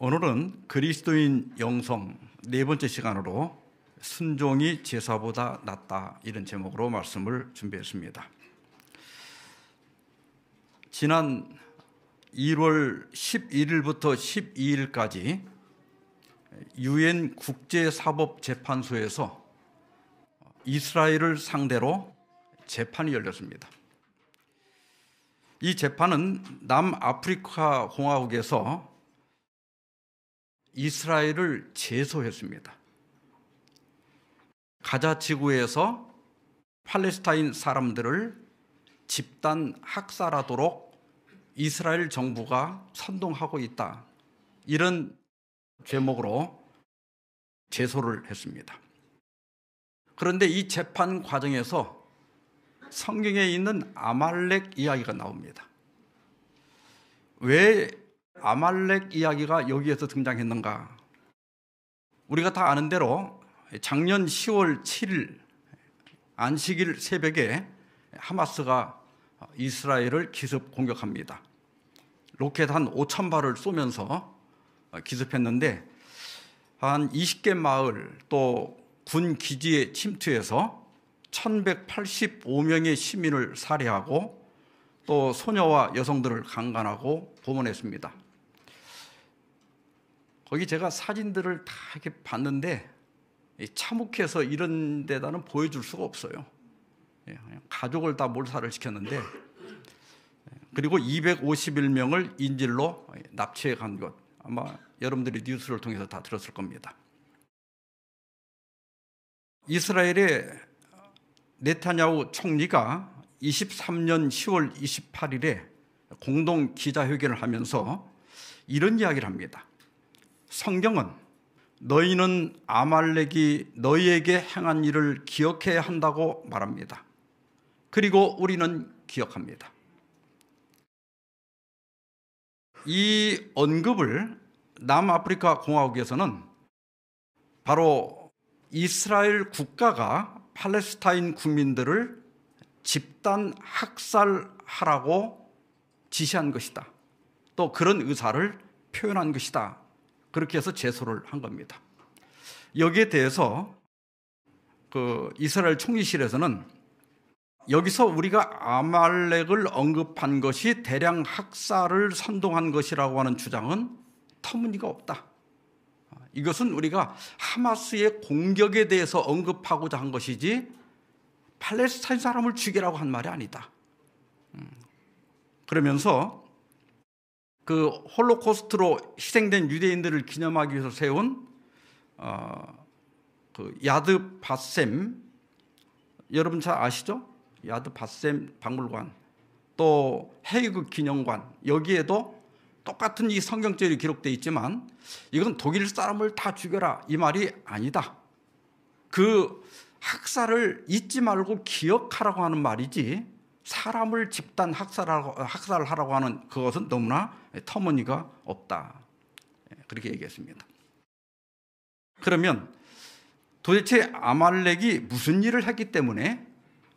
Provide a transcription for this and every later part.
오늘은 그리스도인 영성 네 번째 시간으로 순종이 제사보다 낫다, 이런 제목으로 말씀을 준비했습니다. 지난 1월 11일부터 12일까지 유엔 국제사법재판소에서 이스라엘을 상대로 재판이 열렸습니다. 이 재판은 남아프리카 공화국에서 이스라엘을 제소했습니다. 가자 지구에서 팔레스타인 사람들을 집단 학살하도록 이스라엘 정부가 선동하고 있다, 이런 제목으로 제소를 했습니다. 그런데 이 재판 과정에서 성경에 있는 아말렉 이야기가 나옵니다. 왜 아말렉 이야기가 여기에서 등장했는가? 우리가 다 아는 대로 작년 10월 7일 안식일 새벽에 하마스가 이스라엘을 기습 공격합니다. 로켓 한 5,000발을 쏘면서 기습했는데 한 20개 마을 또 군 기지에 침투해서 1,185명의 시민을 살해하고 또 소녀와 여성들을 강간하고 고문했습니다. 거기 제가 사진들을 다 이렇게 봤는데 참혹해서 이런 데다는 보여줄 수가 없어요. 가족을 다 몰살을 시켰는데, 그리고 251명을 인질로 납치해 간 것, 아마 여러분들이 뉴스를 통해서 다 들었을 겁니다. 이스라엘의 네타냐후 총리가 23년 10월 28일에 공동 기자회견을 하면서 이런 이야기를 합니다. 성경은 너희는 아말렉이 너희에게 행한 일을 기억해야 한다고 말합니다. 그리고 우리는 기억합니다. 이 언급을 남아프리카 공화국에서는 바로 이스라엘 국가가 팔레스타인 국민들을 집단 학살하라고 지시한 것이다, 또 그런 의사를 표현한 것이다, 그렇게 해서 제소를 한 겁니다. 여기에 대해서 이스라엘 총리실에서는 여기서 우리가 아말렉을 언급한 것이 대량 학살을 선동한 것이라고 하는 주장은 터무니가 없다. 이것은 우리가 하마스의 공격에 대해서 언급하고자 한 것이지 팔레스타인 사람을 죽이라고 한 말이 아니다. 그러면서 그 홀로코스트로 희생된 유대인들을 기념하기 위해서 세운 그 야드 바셈, 여러분 잘 아시죠? 야드 바셈 박물관, 또 헤이그 기념관, 여기에도 똑같은 이 성경절이 기록되어 있지만 이건 독일 사람을 다 죽여라, 이 말이 아니다. 그 학살을 잊지 말고 기억하라고 하는 말이지, 사람을 집단 학살하라고 하는 그것은 너무나 터무니가 없다, 그렇게 얘기했습니다. 그러면 도대체 아말렉이 무슨 일을 했기 때문에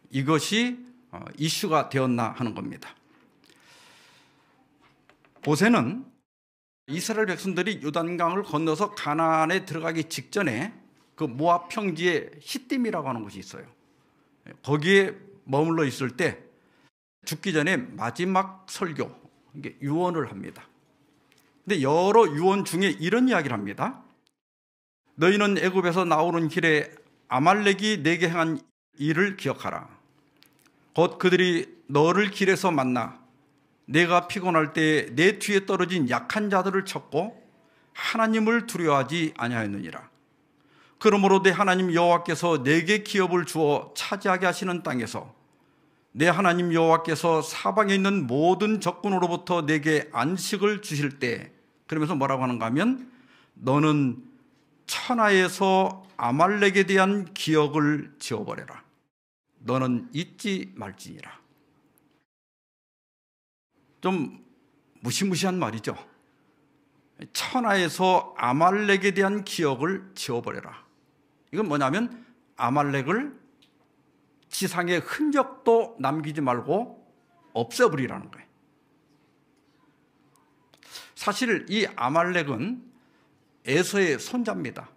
이것이 이슈가 되었나 하는 겁니다. 모세는 이스라엘 백성들이 요단강을 건너서 가나안에 들어가기 직전에 그 모압 평지에 시딤이라고 하는 곳이 있어요. 거기에 머물러 있을 때 죽기 전에 마지막 설교, 유언을 합니다. 근데 여러 유언 중에 이런 이야기를 합니다. 너희는 애굽에서 나오는 길에 아말렉이 내게 행한 일을 기억하라. 곧 그들이 너를 길에서 만나 내가 피곤할 때 내 뒤에 떨어진 약한 자들을 쳤고 하나님을 두려워하지 아니하였느니라. 그러므로 내 하나님 여호와께서 내게 기업을 주어 차지하게 하시는 땅에서 내 하나님 여호와께서 사방에 있는 모든 적군으로부터 내게 안식을 주실 때, 그러면서 뭐라고 하는가 하면 너는 천하에서 아말렉에 대한 기억을 지워버려라. 너는 잊지 말지니라. 좀 무시무시한 말이죠. 천하에서 아말렉에 대한 기억을 지워버려라. 이건 뭐냐면 아말렉을 지상의 흔적도 남기지 말고 없애버리라는 거예요. 사실 이 아말렉은 에서의 손자입니다.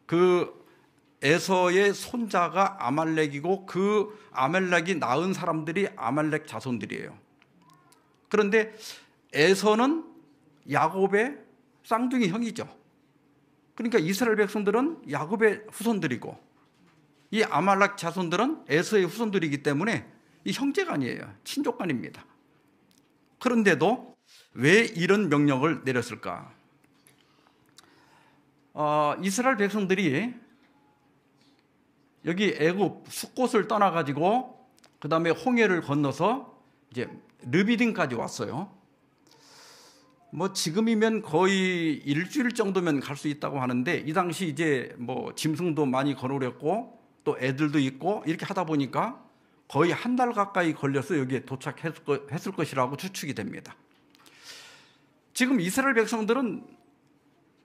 그 에서의 손자가 아말렉이고 그 아말렉이 낳은 사람들이 아말렉 자손들이에요. 그런데 에서는 야곱의 쌍둥이 형이죠. 그러니까 이스라엘 백성들은 야곱의 후손들이고 이 아말렉 자손들은 에서의 후손들이기 때문에 이 형제가 아니에요. 친족간입니다. 그런데도 왜 이런 명령을 내렸을까? 이스라엘 백성들이 여기 애굽 숫곳을 떠나가지고 그 다음에 홍해를 건너서 이제 르비딤까지 왔어요. 뭐 지금이면 거의 일주일 정도면 갈 수 있다고 하는데 이 당시 이제 뭐 짐승도 많이 거느렸고 또 애들도 있고 이렇게 하다 보니까 거의 한 달 가까이 걸려서 여기에 도착했을 것이라고 추측이 됩니다. 지금 이스라엘 백성들은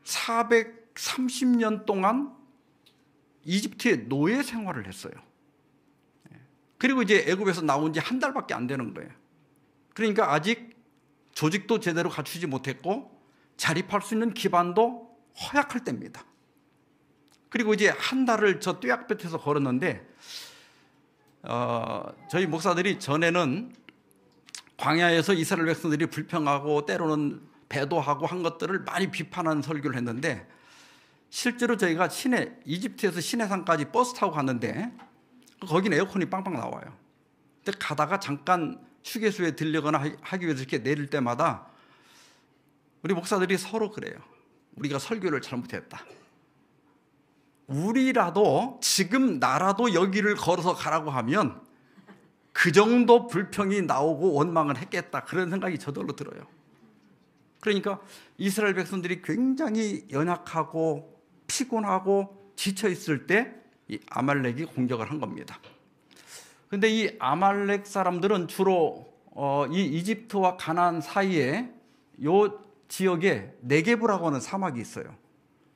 430년 동안 이집트의 노예 생활을 했어요. 그리고 이제 애굽에서 나온 지 한 달밖에 안 되는 거예요. 그러니까 아직 조직도 제대로 갖추지 못했고 자립할 수 있는 기반도 허약할 때입니다. 그리고 이제 한 달을 저 뙤약볕에서 걸었는데 저희 목사들이 전에는 광야에서 이스라엘 백성들이 불평하고 때로는 배도하고 한 것들을 많이 비판하는 설교를 했는데 실제로 저희가 이집트에서 시내산까지 버스 타고 갔는데 거기는 에어컨이 빵빵 나와요. 근데 가다가 잠깐 휴게소에 들려거나 하기 위해서 이렇게 내릴 때마다 우리 목사들이 서로 그래요. 우리가 설교를 잘못했다. 우리라도 지금 나라도 여기를 걸어서 가라고 하면 그 정도 불평이 나오고 원망을 했겠다. 그런 생각이 저절로 들어요. 그러니까 이스라엘 백성들이 굉장히 연약하고 피곤하고 지쳐 있을 때 이 아말렉이 공격을 한 겁니다. 그런데 이 아말렉 사람들은 주로 이 이집트와 가나안 사이에 요 지역에 네게브라고 하는 사막이 있어요.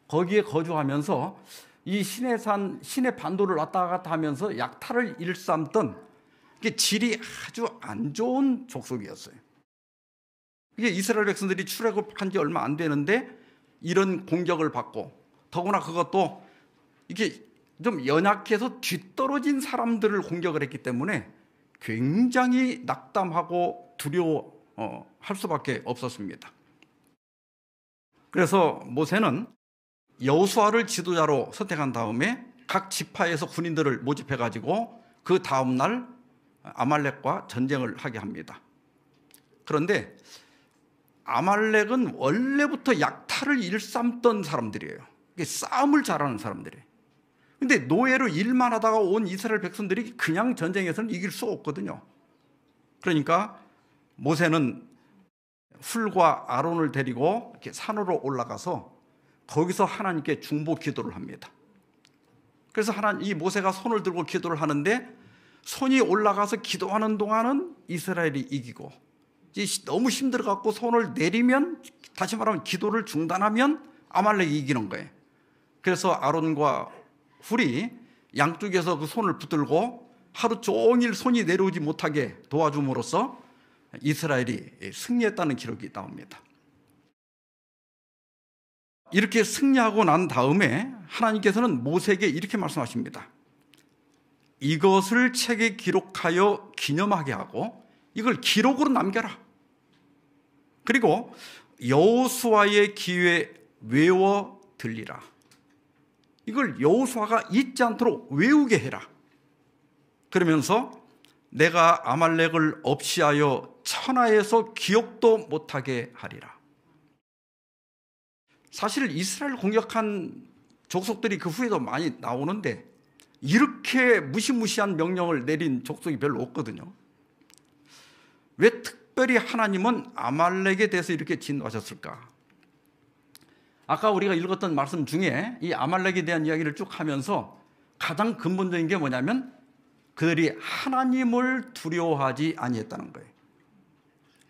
거기에 거주하면서 이 시내 반도를 왔다 갔다 하면서 약탈을 일삼던 이게 질이 아주 안 좋은 족속이었어요. 이게 이스라엘 백성들이 출애굽한 지 얼마 안 되는데 이런 공격을 받고 더구나 그것도 이게 좀 연약해서 뒤떨어진 사람들을 공격을 했기 때문에 굉장히 낙담하고 두려워할 수밖에 없었습니다. 그래서 모세는 여호수아를 지도자로 선택한 다음에 각 지파에서 군인들을 모집해가지고 그 다음날 아말렉과 전쟁을 하게 합니다. 그런데 아말렉은 원래부터 약탈을 일삼던 사람들이에요. 싸움을 잘하는 사람들이에요. 근데 노예로 일만 하다가 온 이스라엘 백성들이 그냥 전쟁에서는 이길 수 없거든요. 그러니까 모세는 훌과 아론을 데리고 이렇게 산으로 올라가서 거기서 하나님께 중보 기도를 합니다. 그래서 이 모세가 손을 들고 기도를 하는데 손이 올라가서 기도하는 동안은 이스라엘이 이기고 너무 힘들어갖고 손을 내리면 다시 말하면 기도를 중단하면 아말렉이 이기는 거예요. 그래서 아론과 훌이 양쪽에서 그 손을 붙들고 하루 종일 손이 내려오지 못하게 도와줌으로써 이스라엘이 승리했다는 기록이 나옵니다. 이렇게 승리하고 난 다음에 하나님께서는 모세에게 이렇게 말씀하십니다. 이것을 책에 기록하여 기념하게 하고 이걸 기록으로 남겨라. 그리고 여호수아의 귀에 외워 들리라. 이걸 여호수아가 잊지 않도록 외우게 해라. 그러면서 내가 아말렉을 없이하여 천하에서 기억도 못하게 하리라. 사실 이스라엘 공격한 족속들이 그 후에도 많이 나오는데 이렇게 무시무시한 명령을 내린 족속이 별로 없거든요. 왜 특별히 하나님은 아말렉에 대해서 이렇게 진노하셨을까? 아까 우리가 읽었던 말씀 중에 이 아말렉에 대한 이야기를 쭉 하면서 가장 근본적인 게 뭐냐면 그들이 하나님을 두려워하지 아니했다는 거예요.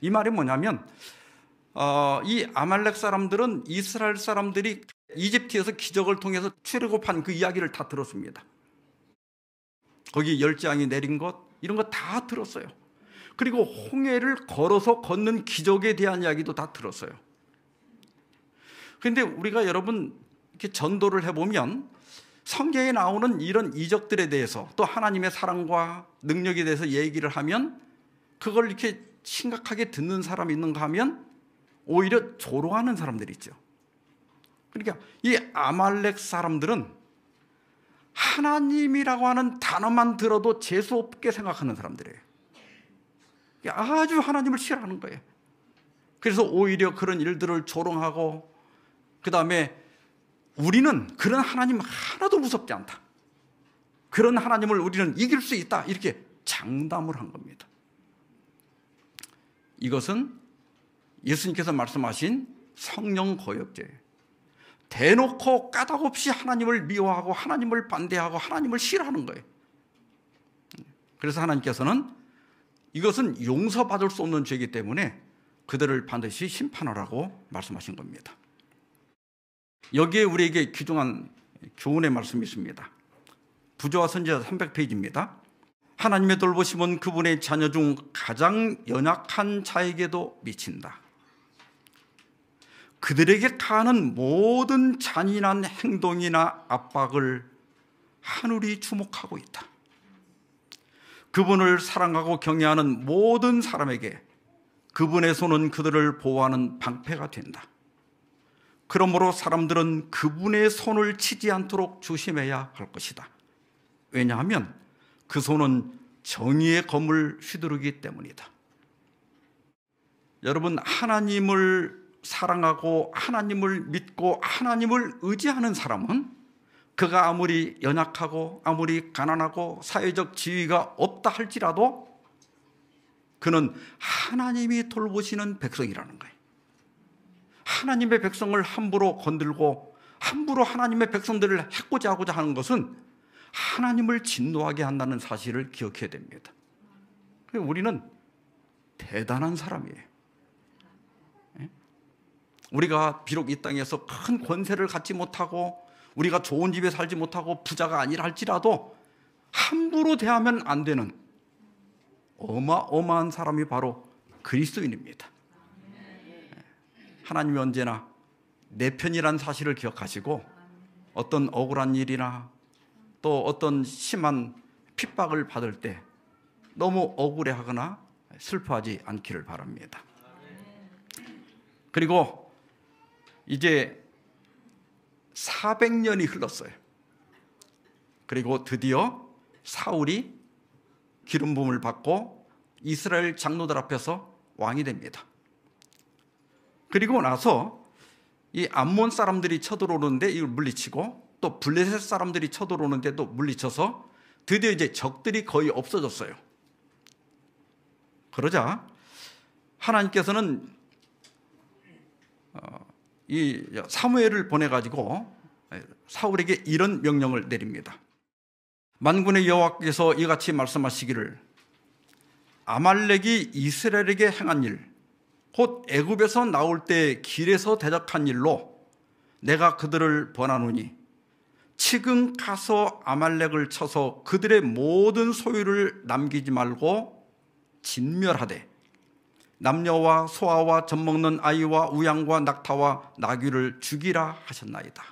이 말이 뭐냐면 이 아말렉 사람들은 이스라엘 사람들이 이집트에서 기적을 통해서 출애굽한 그 이야기를 다 들었습니다. 거기 열재앙이 내린 것 이런 거 다 들었어요. 그리고 홍해를 걸어서 걷는 기적에 대한 이야기도 다 들었어요. 그런데 우리가 여러분 이렇게 전도를 해보면 성경에 나오는 이런 이적들에 대해서 또 하나님의 사랑과 능력에 대해서 얘기를 하면 그걸 이렇게 심각하게 듣는 사람이 있는가 하면 오히려 조롱하는 사람들이 있죠. 그러니까 이 아말렉 사람들은 하나님이라고 하는 단어만 들어도 재수없게 생각하는 사람들이에요. 아주 하나님을 싫어하는 거예요. 그래서 오히려 그런 일들을 조롱하고, 그 다음에 우리는 그런 하나님 하나도 무섭지 않다, 그런 하나님을 우리는 이길 수 있다, 이렇게 장담을 한 겁니다. 이것은 예수님께서 말씀하신 성령 거역죄예요. 대놓고 까닭없이 하나님을 미워하고 하나님을 반대하고 하나님을 싫어하는 거예요. 그래서 하나님께서는 이것은 용서받을 수 없는 죄이기 때문에 그들을 반드시 심판하라고 말씀하신 겁니다. 여기에 우리에게 귀중한 교훈의 말씀이 있습니다. 부조와 선지자 300페이지입니다. 하나님의 돌보심은 그분의 자녀 중 가장 연약한 자에게도 미친다. 그들에게 가하는 모든 잔인한 행동이나 압박을 하늘이 주목하고 있다. 그분을 사랑하고 경외하는 모든 사람에게 그분의 손은 그들을 보호하는 방패가 된다. 그러므로 사람들은 그분의 손을 치지 않도록 조심해야 할 것이다. 왜냐하면 그 손은 정의의 검을 휘두르기 때문이다. 여러분, 하나님을 사랑하고 하나님을 믿고 하나님을 의지하는 사람은 그가 아무리 연약하고 아무리 가난하고 사회적 지위가 없다 할지라도 그는 하나님이 돌보시는 백성이라는 거예요. 하나님의 백성을 함부로 건들고 함부로 하나님의 백성들을 해코지 하고자 하는 것은 하나님을 진노하게 한다는 사실을 기억해야 됩니다. 우리는 대단한 사람이에요. 우리가 비록 이 땅에서 큰 권세를 갖지 못하고 우리가 좋은 집에 살지 못하고 부자가 아니라 할지라도 함부로 대하면 안 되는 어마어마한 사람이 바로 그리스도인입니다. 하나님이 언제나 내 편이라는 사실을 기억하시고 어떤 억울한 일이나 또 어떤 심한 핍박을 받을 때 너무 억울해하거나 슬퍼하지 않기를 바랍니다. 그리고 이제 400년이 흘렀어요. 그리고 드디어 사울이 기름 부음을 받고 이스라엘 장로들 앞에서 왕이 됩니다. 그리고 나서 이 암몬 사람들이 쳐들어오는데 이걸 물리치고 또 블레셋 사람들이 쳐들어오는데도 물리쳐서 드디어 이제 적들이 거의 없어졌어요. 그러자 하나님께서는 이 사무엘을 보내가지고 사울에게 이런 명령을 내립니다. 만군의 여호와께서 이같이 말씀하시기를 아말렉이 이스라엘에게 행한 일, 곧 애굽에서 나올 때 길에서 대적한 일로 내가 그들을 번하노니 지금 가서 아말렉을 쳐서 그들의 모든 소유를 남기지 말고 진멸하되 남녀와 소아와 젖먹는 아이와 우양과 낙타와 나귀를 죽이라 하셨나이다.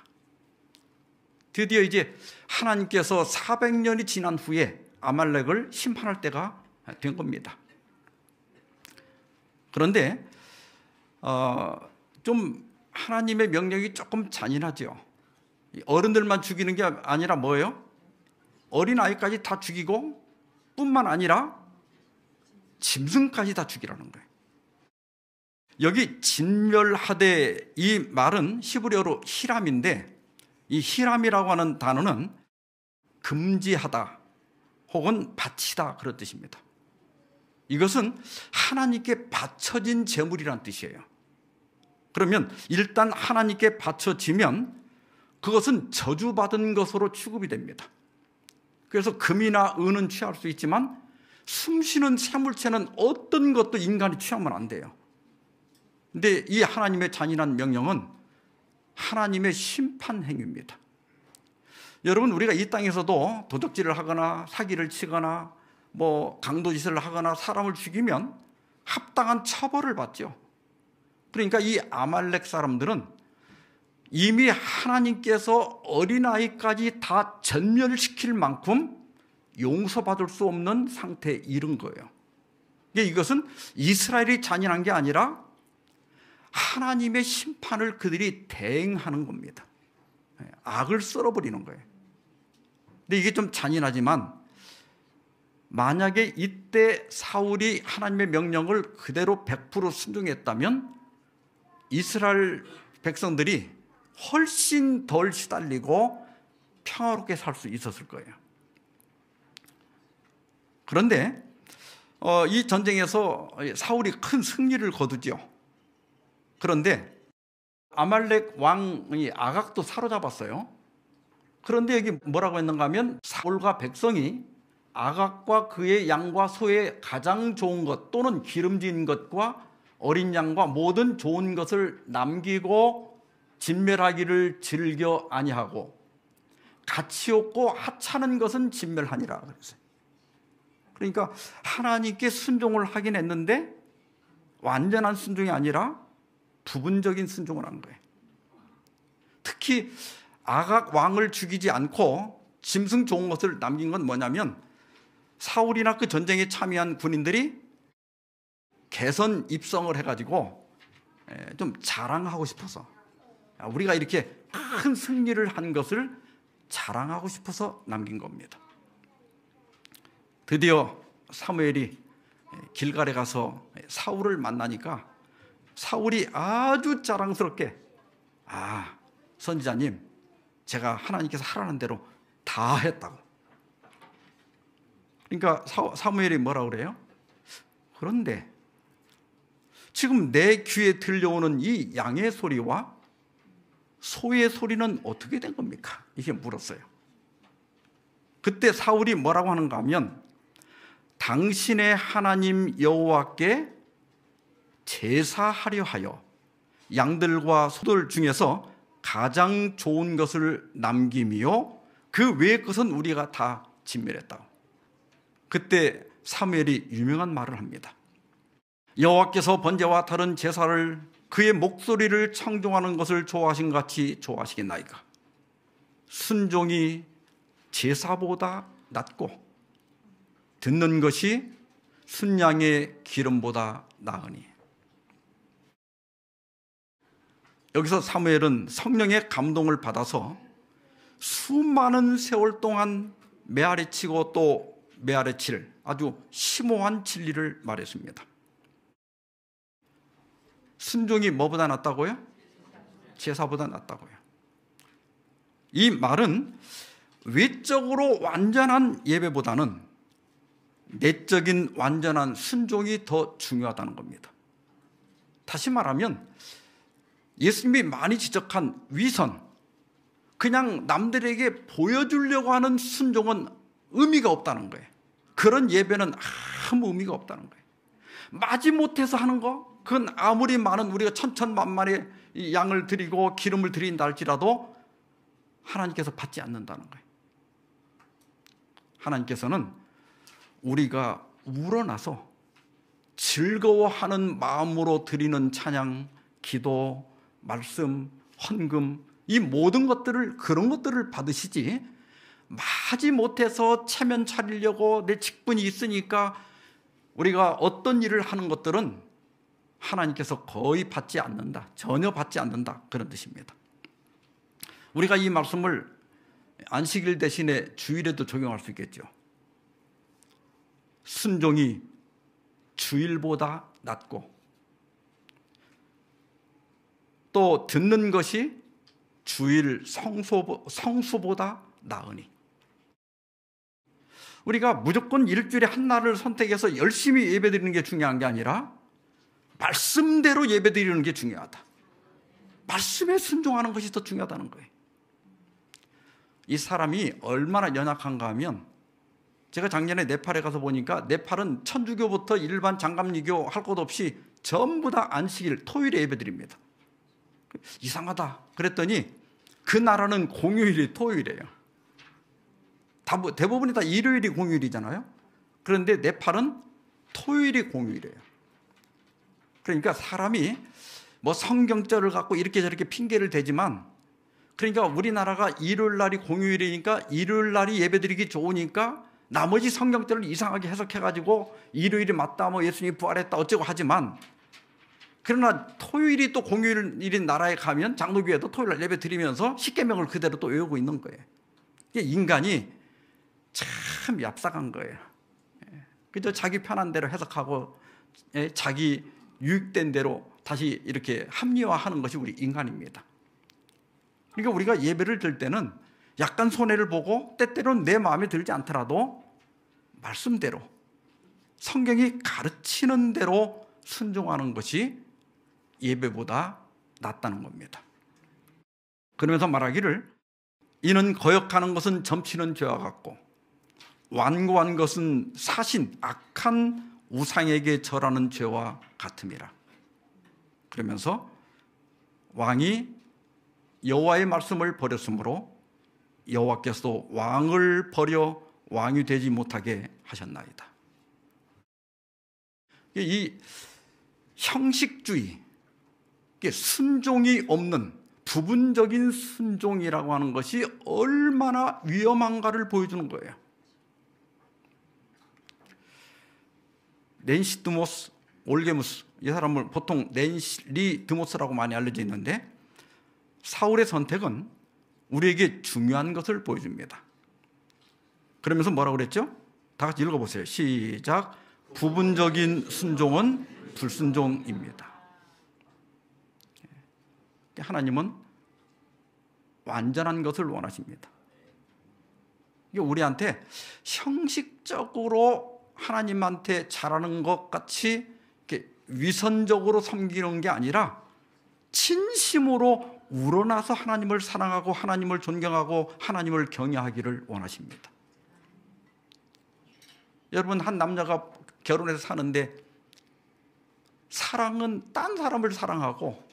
드디어 이제 하나님께서 400년이 지난 후에 아말렉을 심판할 때가 된 겁니다. 그런데 좀 하나님의 명령이 조금 잔인하죠. 어른들만 죽이는 게 아니라 뭐예요? 어린아이까지 다 죽이고 뿐만 아니라 짐승까지 다 죽이라는 거예요. 여기 진멸하되 이 말은 히브리어로 히람인데 이 히람이라고 하는 단어는 금지하다 혹은 바치다 그런 뜻입니다. 이것은 하나님께 바쳐진 제물이란 뜻이에요. 그러면 일단 하나님께 바쳐지면 그것은 저주받은 것으로 취급이 됩니다. 그래서 금이나 은은 취할 수 있지만 숨쉬는 생물체는 어떤 것도 인간이 취하면 안 돼요. 근데 이 하나님의 잔인한 명령은 하나님의 심판 행위입니다. 여러분, 우리가 이 땅에서도 도적질을 하거나 사기를 치거나 뭐 강도짓을 하거나 사람을 죽이면 합당한 처벌을 받죠. 그러니까 이 아말렉 사람들은 이미 하나님께서 어린아이까지 다 전멸시킬 만큼 용서받을 수 없는 상태에 이른 거예요. 이것은 이스라엘이 잔인한 게 아니라 하나님의 심판을 그들이 대행하는 겁니다. 악을 썰어버리는 거예요. 근데 이게 좀 잔인하지만 만약에 이때 사울이 하나님의 명령을 그대로 100% 순종했다면 이스라엘 백성들이 훨씬 덜 시달리고 평화롭게 살 수 있었을 거예요. 그런데 이 전쟁에서 사울이 큰 승리를 거두죠. 그런데 아말렉 왕이 아각도 사로잡았어요. 그런데 여기 뭐라고 했는가 하면 사울과 백성이 아각과 그의 양과 소의 가장 좋은 것 또는 기름진 것과 어린 양과 모든 좋은 것을 남기고 진멸하기를 즐겨 아니하고 가치 없고 하찮은 것은 진멸하니라 그랬어요. 그러니까 하나님께 순종을 하긴 했는데 완전한 순종이 아니라 부분적인 순종을 한 거예요. 특히 아각 왕을 죽이지 않고 짐승 좋은 것을 남긴 건 뭐냐면 사울이나 그 전쟁에 참여한 군인들이 개선 입성을 해가지고 좀 자랑하고 싶어서, 우리가 이렇게 큰 승리를 한 것을 자랑하고 싶어서 남긴 겁니다. 드디어 사무엘이 길갈에 가서 사울을 만나니까 사울이 아주 자랑스럽게, 선지자님, 제가 하나님께서 하라는 대로 다 했다고. 그러니까 사무엘이 뭐라고 그래요? 그런데 지금 내 귀에 들려오는 이 양의 소리와 소의 소리는 어떻게 된 겁니까? 이게 물었어요. 그때 사울이 뭐라고 하는가 하면 당신의 하나님 여호와께 제사하려 하여 양들과 소들 중에서 가장 좋은 것을 남김이요 그 외의 것은 우리가 다 진멸했다고. 그때 사무엘이 유명한 말을 합니다. 여호와께서 번제와 다른 제사를 그의 목소리를 청종하는 것을 좋아하신 같이 좋아하시겠나이까. 순종이 제사보다 낫고 듣는 것이 순양의 기름보다 나으니. 여기서 사무엘은 성령의 감동을 받아서 수많은 세월 동안 메아리치고 또 메아리칠 아주 심오한 진리를 말했습니다. 순종이 뭐보다 낫다고요? 제사보다 낫다고요. 이 말은 외적으로 완전한 예배보다는 내적인 완전한 순종이 더 중요하다는 겁니다. 다시 말하면 예수님이 많이 지적한 위선, 그냥 남들에게 보여주려고 하는 순종은 의미가 없다는 거예요. 그런 예배는 아무 의미가 없다는 거예요. 마지못해서 하는 거, 그건 아무리 많은 우리가 천천만만의 양을 드리고 기름을 드린다 할지라도 하나님께서 받지 않는다는 거예요. 하나님께서는 우리가 우러나서 즐거워하는 마음으로 드리는 찬양, 기도, 말씀, 헌금, 이 모든 것들을, 그런 것들을 받으시지, 마지못해서 체면 차리려고 내 직분이 있으니까 우리가 어떤 일을 하는 것들은 하나님께서 거의 받지 않는다, 전혀 받지 않는다, 그런 뜻입니다. 우리가 이 말씀을 안식일 대신에 주일에도 적용할 수 있겠죠. 순종이 주일보다 낫고 또 듣는 것이 주일 성수보다 나으니. 우리가 무조건 일주일에 한 날을 선택해서 열심히 예배드리는 게 중요한 게 아니라 말씀대로 예배드리는 게 중요하다. 말씀에 순종하는 것이 더 중요하다는 거예요. 이 사람이 얼마나 연약한가 하면, 제가 작년에 네팔에 가서 보니까 네팔은 천주교부터 일반 장감리교 할 것 없이 전부 다 안식일 토요일에 예배드립니다. 이상하다 그랬더니 그 나라는 공휴일이 토요일이에요. 대부분이 다 일요일이 공휴일이잖아요. 그런데 네팔은 토요일이 공휴일이에요. 그러니까 사람이 뭐 성경절을 갖고 이렇게 저렇게 핑계를 대지만 그러니까 우리나라가 일요일 날이 공휴일이니까 일요일 날이 예배드리기 좋으니까 나머지 성경들을 이상하게 해석해가지고 일요일이 맞다, 뭐 예수님이 부활했다 어쩌고 하지만, 그러나 토요일이 또 공휴일인 나라에 가면 장로교회도 토요일 날 예배 드리면서 십계명을 그대로 또 외우고 있는 거예요. 인간이 참 얍삭한 거예요. 그저 자기 편한 대로 해석하고 자기 유익된 대로 다시 이렇게 합리화하는 것이 우리 인간입니다. 그러니까 우리가 예배를 드릴 때는 약간 손해를 보고 때때로는 내 마음에 들지 않더라도 말씀대로 성경이 가르치는 대로 순종하는 것이 예배보다 낫다는 겁니다. 그러면서 말하기를 이는 거역하는 것은 점치는 죄와 같고 완고한 것은 사신 악한 우상에게 절하는 죄와 같음이라. 그러면서 왕이 여호와의 말씀을 버렸으므로 여호와께서도 왕을 버려 왕이 되지 못하게 하셨나이다. 이 형식주의, 순종이 없는 부분적인 순종이라고 하는 것이 얼마나 위험한가를 보여주는 거예요. 낸시 드모스 올게무스, 이 사람을 보통 낸시 드모스라고 많이 알려져 있는데, 사울의 선택은 우리에게 중요한 것을 보여줍니다. 그러면서 뭐라고 그랬죠? 다 같이 읽어보세요. 시작. 부분적인 순종은 불순종입니다. 하나님은 완전한 것을 원하십니다. 이게 우리한테 형식적으로 하나님한테 잘하는 것 같이 이렇게 위선적으로 섬기는 게 아니라 진심으로 우러나서 하나님을 사랑하고 하나님을 존경하고 하나님을 경외하기를 원하십니다. 여러분, 한 남자가 결혼해서 사는데 사랑은 딴 사람을 사랑하고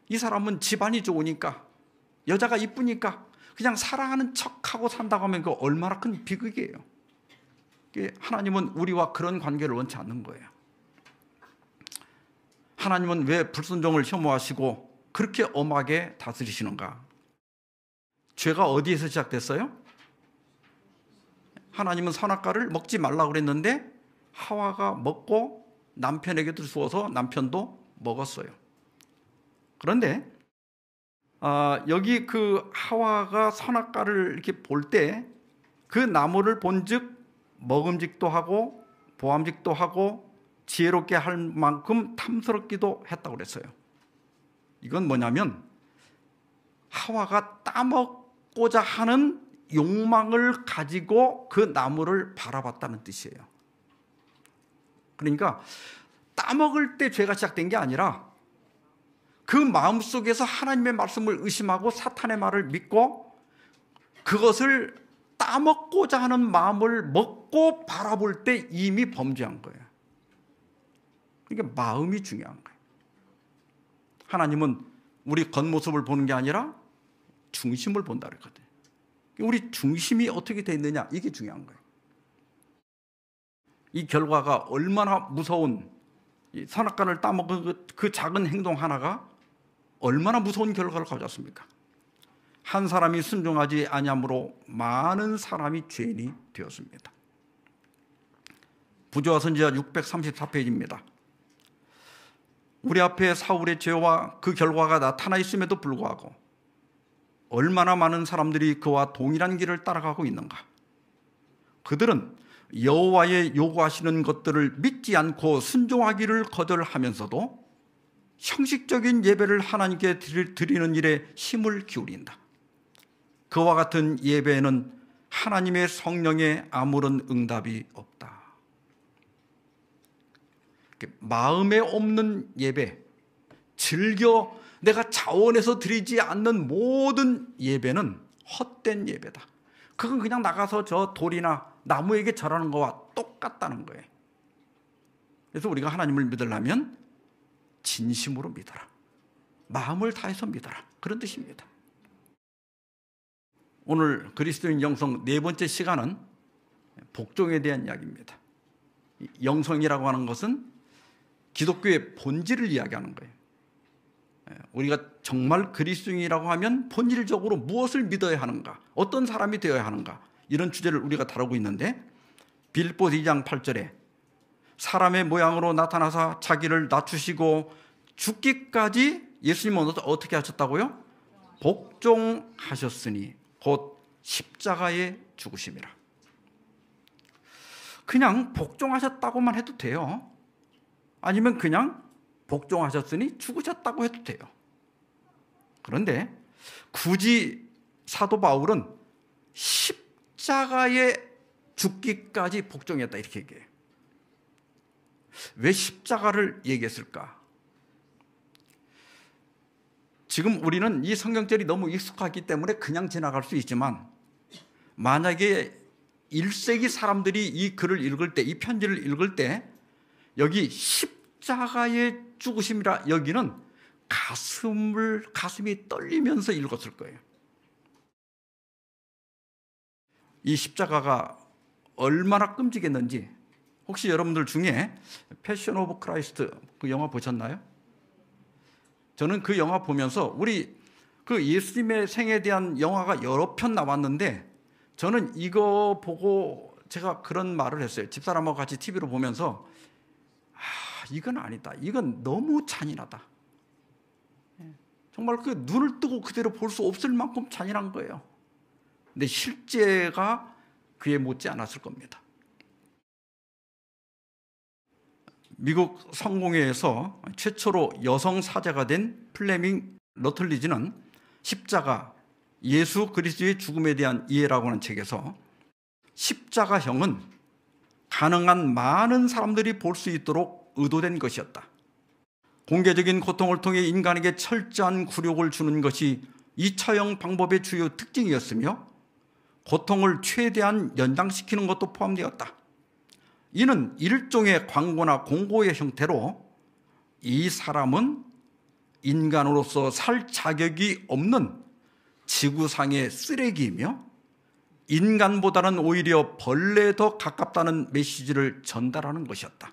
이 사람은 집안이 좋으니까 여자가 이쁘니까 그냥 사랑하는 척하고 산다고 하면 그거 얼마나 큰 비극이에요. 하나님은 우리와 그런 관계를 원치 않는 거예요. 하나님은 왜 불순종을 혐오하시고 그렇게 엄하게 다스리시는가? 죄가 어디에서 시작됐어요? 하나님은 선악과를 먹지 말라고 그랬는데 하와가 먹고 남편에게도 주어서 남편도 먹었어요. 그런데 여기 그 하와가 선악과를 이렇게 볼 때 그 나무를 본즉 먹음직도 하고 보암직도 하고 지혜롭게 할 만큼 탐스럽기도 했다고 그랬어요. 이건 뭐냐면 하와가 따먹고자 하는 욕망을 가지고 그 나무를 바라봤다는 뜻이에요. 그러니까 따먹을 때 죄가 시작된 게 아니라 그 마음속에서 하나님의 말씀을 의심하고 사탄의 말을 믿고 그것을 따먹고자 하는 마음을 먹고 바라볼 때 이미 범죄한 거예요. 그러니까 마음이 중요한 거예요. 하나님은 우리 겉모습을 보는 게 아니라 중심을 본다 그랬거든요. 우리 중심이 어떻게 돼 있느냐, 이게 중요한 거예요. 이 결과가 얼마나 무서운, 선악과를 따먹은 그 작은 행동 하나가 얼마나 무서운 결과를 가져왔습니까? 한 사람이 순종하지 아니함으로 많은 사람이 죄인이 되었습니다. 부조와 선지자 634페이지입니다. 우리 앞에 사울의 죄와 그 결과가 나타나 있음에도 불구하고 얼마나 많은 사람들이 그와 동일한 길을 따라가고 있는가? 그들은 여호와의 요구하시는 것들을 믿지 않고 순종하기를 거절하면서도 형식적인 예배를 하나님께 드리는 일에 힘을 기울인다. 그와 같은 예배에는 하나님의 성령의 아무런 응답이 없다. 마음에 없는 예배, 즐겨 내가 자원해서 드리지 않는 모든 예배는 헛된 예배다. 그건 그냥 나가서 저 돌이나 나무에게 절하는 거와 똑같다는 거예요. 그래서 우리가 하나님을 믿으려면 진심으로 믿어라. 마음을 다해서 믿어라. 그런 뜻입니다. 오늘 그리스도인 영성 네 번째 시간은 복종에 대한 이야기입니다. 영성이라고 하는 것은 기독교의 본질을 이야기하는 거예요. 우리가 정말 그리스도인이라고 하면 본질적으로 무엇을 믿어야 하는가, 어떤 사람이 되어야 하는가, 이런 주제를 우리가 다루고 있는데, 빌립보서 2장 8절에 사람의 모양으로 나타나사 자기를 낮추시고 죽기까지 예수님은 어떻게 하셨다고요? 복종하셨으니 곧 십자가에 죽으심이라. 그냥 복종하셨다고만 해도 돼요. 아니면 그냥 복종하셨으니 죽으셨다고 해도 돼요. 그런데 굳이 사도 바울은 십자가에 죽기까지 복종했다 이렇게 얘기해요. 왜 십자가를 얘기했을까? 지금 우리는 이 성경절이 너무 익숙하기 때문에 그냥 지나갈 수 있지만, 만약에 1세기 사람들이 이 글을 읽을 때, 이 편지를 읽을 때 여기 십자가의 죽으심이라 여기는 가슴이 떨리면서 읽었을 거예요. 이 십자가가 얼마나 끔찍했는지, 혹시 여러분들 중에 패션 오브 크라이스트 그 영화 보셨나요? 저는 그 영화 보면서 우리 그 예수님의 생에 대한 영화가 여러 편 나왔는데, 저는 이거 보고 제가 그런 말을 했어요. 집사람하고 같이 TV로 보면서, 이건 아니다. 이건 너무 잔인하다. 정말 그 눈을 뜨고 그대로 볼 수 없을 만큼 잔인한 거예요. 근데 실제가 그에 못지 않았을 겁니다. 미국 성공회에서 최초로 여성 사제가 된 플레밍 러틀리지는 십자가, 예수 그리스도의 죽음에 대한 이해라고 하는 책에서 십자가형은 가능한 많은 사람들이 볼 수 있도록 의도된 것이었다. 공개적인 고통을 통해 인간에게 철저한 굴욕을 주는 것이 이 처형 방법의 주요 특징이었으며, 고통을 최대한 연장시키는 것도 포함되었다. 이는 일종의 광고나 공고의 형태로 이 사람은 인간으로서 살 자격이 없는 지구상의 쓰레기이며 인간보다는 오히려 벌레에 더 가깝다는 메시지를 전달하는 것이었다.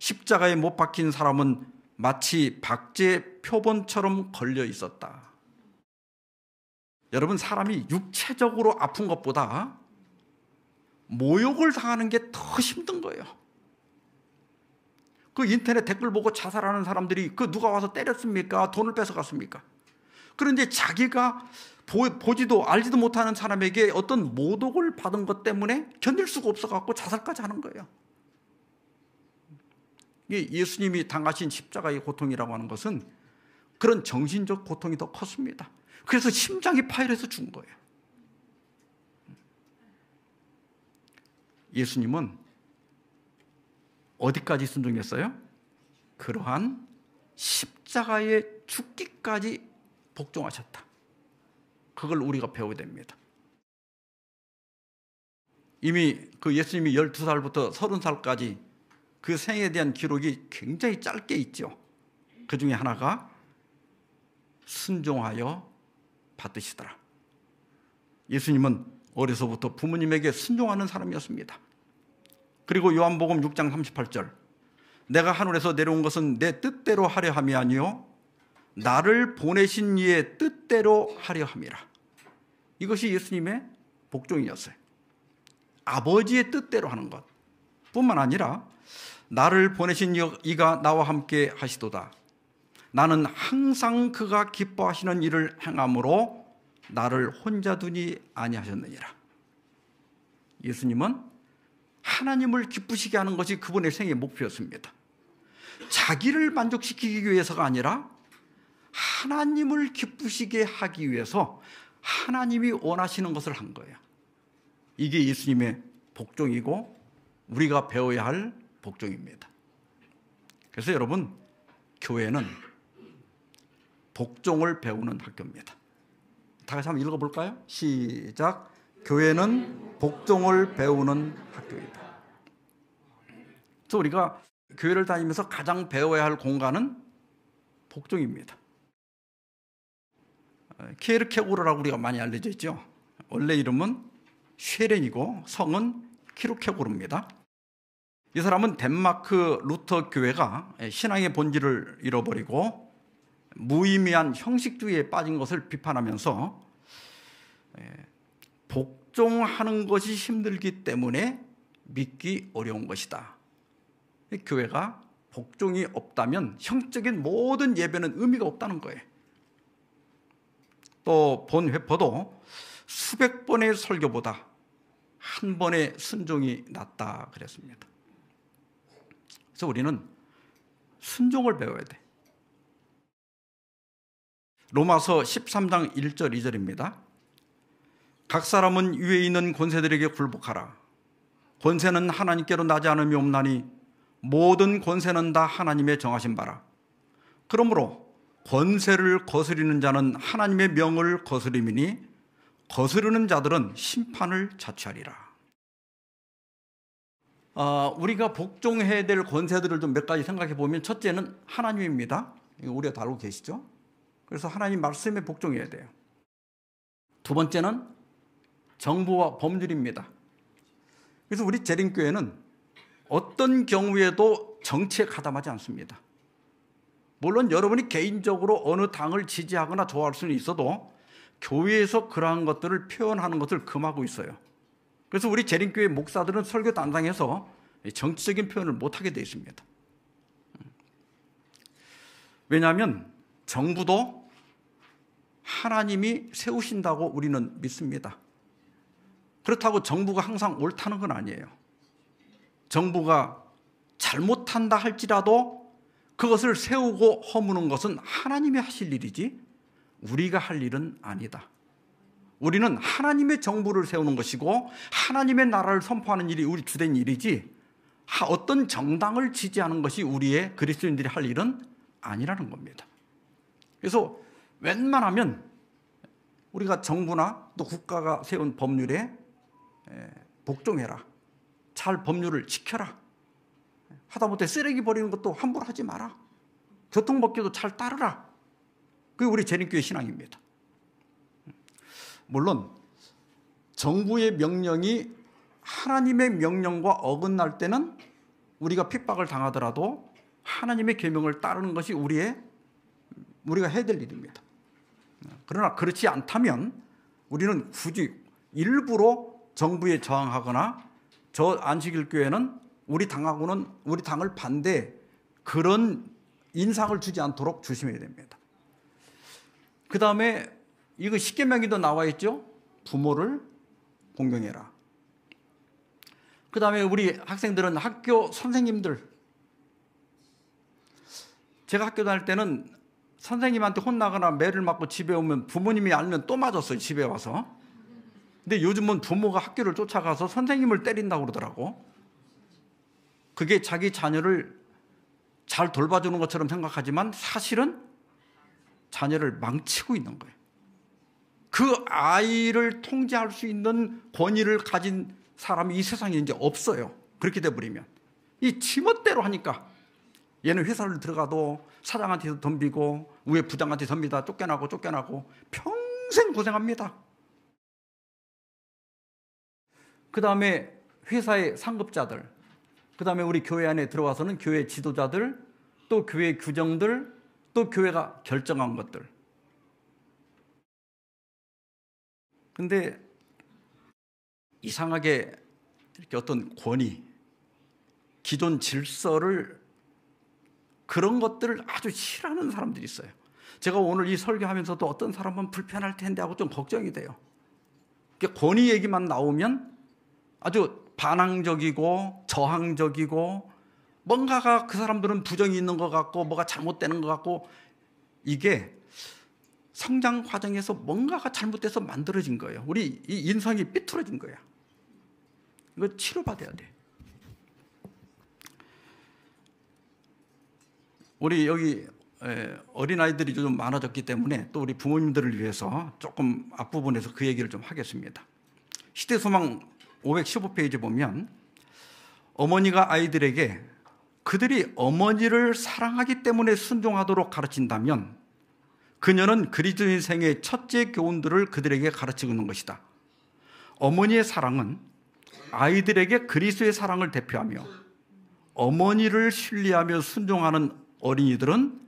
십자가에 못 박힌 사람은 마치 박제 표본처럼 걸려 있었다. 여러분, 사람이 육체적으로 아픈 것보다 모욕을 당하는 게 더 힘든 거예요. 그 인터넷 댓글 보고 자살하는 사람들이 그 누가 와서 때렸습니까? 돈을 뺏어갔습니까? 그런데 자기가 보지도 알지도 못하는 사람에게 어떤 모독을 받은 것 때문에 견딜 수가 없어갖고 자살까지 하는 거예요. 예수님이 당하신 십자가의 고통이라고 하는 것은 그런 정신적 고통이 더 컸습니다. 그래서 심장이 파열해서 죽은 거예요. 예수님은 어디까지 순종했어요? 그러한 십자가에 죽기까지 복종하셨다. 그걸 우리가 배워야 됩니다. 이미 그 예수님이 12살부터 30살까지 그 생에 대한 기록이 굉장히 짧게 있죠. 그 중에 하나가 순종하여 받으시더라. 예수님은 어려서부터 부모님에게 순종하는 사람이었습니다. 그리고 요한복음 6장 38절, 내가 하늘에서 내려온 것은 내 뜻대로 하려 함이 아니요 나를 보내신 이의 뜻대로 하려 함이라. 이것이 예수님의 복종이었어요. 아버지의 뜻대로 하는 것 뿐만 아니라 나를 보내신 이가 나와 함께 하시도다. 나는 항상 그가 기뻐하시는 일을 행함으로 나를 혼자 두니 아니하셨느니라. 예수님은 하나님을 기쁘시게 하는 것이 그분의 생의 목표였습니다. 자기를 만족시키기 위해서가 아니라 하나님을 기쁘시게 하기 위해서 하나님이 원하시는 것을 한 거예요. 이게 예수님의 복종이고 우리가 배워야 할 복종입니다. 그래서 여러분, 교회는 복종을 배우는 학교입니다. 다 같이 한번 읽어볼까요? 시작. 교회는 복종을 배우는 학교이다. 그래서 우리가 교회를 다니면서 가장 배워야 할 공간은 복종입니다. 키에르케고르라고 우리가 많이 알려져 있죠. 원래 이름은 쉐렌이고 성은 키르케고르입니다. 이 사람은 덴마크 루터 교회가 신앙의 본질을 잃어버리고 무의미한 형식주의에 빠진 것을 비판하면서 복종하는 것이 힘들기 때문에 믿기 어려운 것이다. 교회가 복종이 없다면 형적인 모든 예배는 의미가 없다는 거예요. 또 본 회포도 수백 번의 설교보다 한 번의 순종이 낫다 그랬습니다. 그래서 우리는 순종을 배워야 돼. 로마서 13장 1절 2절입니다. 각 사람은 위에 있는 권세들에게 굴복하라. 권세는 하나님께로 나지 않음이 없나니 모든 권세는 다 하나님의 정하신 바라. 그러므로 권세를 거스리는 자는 하나님의 명을 거스림이니 거스르는 자들은 심판을 자취하리라. 우리가 복종해야 될 권세들을 좀 몇 가지 생각해 보면, 첫째는 하나님입니다. 이거 우리가 다루고 계시죠? 그래서 하나님 말씀에 복종해야 돼요. 두 번째는 정부와 법률입니다. 그래서 우리 재림교회는 어떤 경우에도 정치에 가담하지 않습니다. 물론 여러분이 개인적으로 어느 당을 지지하거나 좋아할 수는 있어도 교회에서 그러한 것들을 표현하는 것을 금하고 있어요. 그래서 우리 재림교회 목사들은 설교 단상에서 정치적인 표현을 못하게 되어 있습니다. 왜냐하면 정부도 하나님이 세우신다고 우리는 믿습니다. 그렇다고 정부가 항상 옳다는 건 아니에요. 정부가 잘못한다 할지라도 그것을 세우고 허무는 것은 하나님이 하실 일이지 우리가 할 일은 아니다. 우리는 하나님의 정부를 세우는 것이고 하나님의 나라를 선포하는 일이 우리 주된 일이지 어떤 정당을 지지하는 것이 우리의 그리스도인들이 할 일은 아니라는 겁니다. 그래서 웬만하면 우리가 정부나 또 국가가 세운 법률에 복종해라. 잘 법률을 지켜라. 하다못해 쓰레기 버리는 것도 함부로 하지 마라. 교통법규도 잘 따르라. 그게 우리 재림교회 신앙입니다. 물론 정부의 명령이 하나님의 명령과 어긋날 때는 우리가 핍박을 당하더라도 하나님의 계명을 따르는 것이 우리가 해야 될 일입니다. 그러나 그렇지 않다면 우리는 굳이 일부러 정부에 저항하거나 저 안식일 교회는 우리 당을 반대, 그런 인상을 주지 않도록 조심해야 됩니다. 그 다음에 이거 십계명에도 나와 있죠. 부모를 공경해라. 그 다음에 우리 학생들은 학교 선생님들, 제가 학교 다닐 때는 선생님한테 혼나거나 매를 맞고 집에 오면 부모님이 알면 또 맞았어요. 집에 와서. 근데 요즘은 부모가 학교를 쫓아가서 선생님을 때린다고 그러더라고. 그게 자기 자녀를 잘 돌봐주는 것처럼 생각하지만 사실은 자녀를 망치고 있는 거예요. 그 아이를 통제할 수 있는 권위를 가진 사람이 이 세상에 이제 없어요. 그렇게 돼버리면. 이 지멋대로 하니까 얘는 회사를 들어가도 사장한테도 덤비고 위에 부장한테 덤비다 쫓겨나고 평생 고생합니다. 그 다음에 회사의 상급자들, 그 다음에 우리 교회 안에 들어와서는 교회 지도자들, 또 교회 규정들, 또 교회가 결정한 것들. 근데 이상하게 이렇게 어떤 권위, 기존 질서를, 그런 것들을 아주 싫어하는 사람들이 있어요. 제가 오늘 이 설교하면서도 어떤 사람은 불편할 텐데 하고 좀 걱정이 돼요. 권위 얘기만 나오면 아주 반항적이고 저항적이고 뭔가가 그 사람들은 부정이 있는 것 같고 뭐가 잘못되는 것 같고, 이게 성장 과정에서 뭔가가 잘못돼서 만들어진 거예요. 우리 이 인성이 삐뚤어진 거야. 이거 치료받아야 돼. 우리 여기 어린아이들이 좀 많아졌기 때문에 또 우리 부모님들을 위해서 조금 앞부분에서 그 얘기를 좀 하겠습니다. 시대소망 515페이지 보면 어머니가 아이들에게 그들이 어머니를 사랑하기 때문에 순종하도록 가르친다면 그녀는 그리스도인 생의 첫째 교훈들을 그들에게 가르치는 것이다. 어머니의 사랑은 아이들에게 그리스도의 사랑을 대표하며 어머니를 신뢰하며 순종하는 어린이들은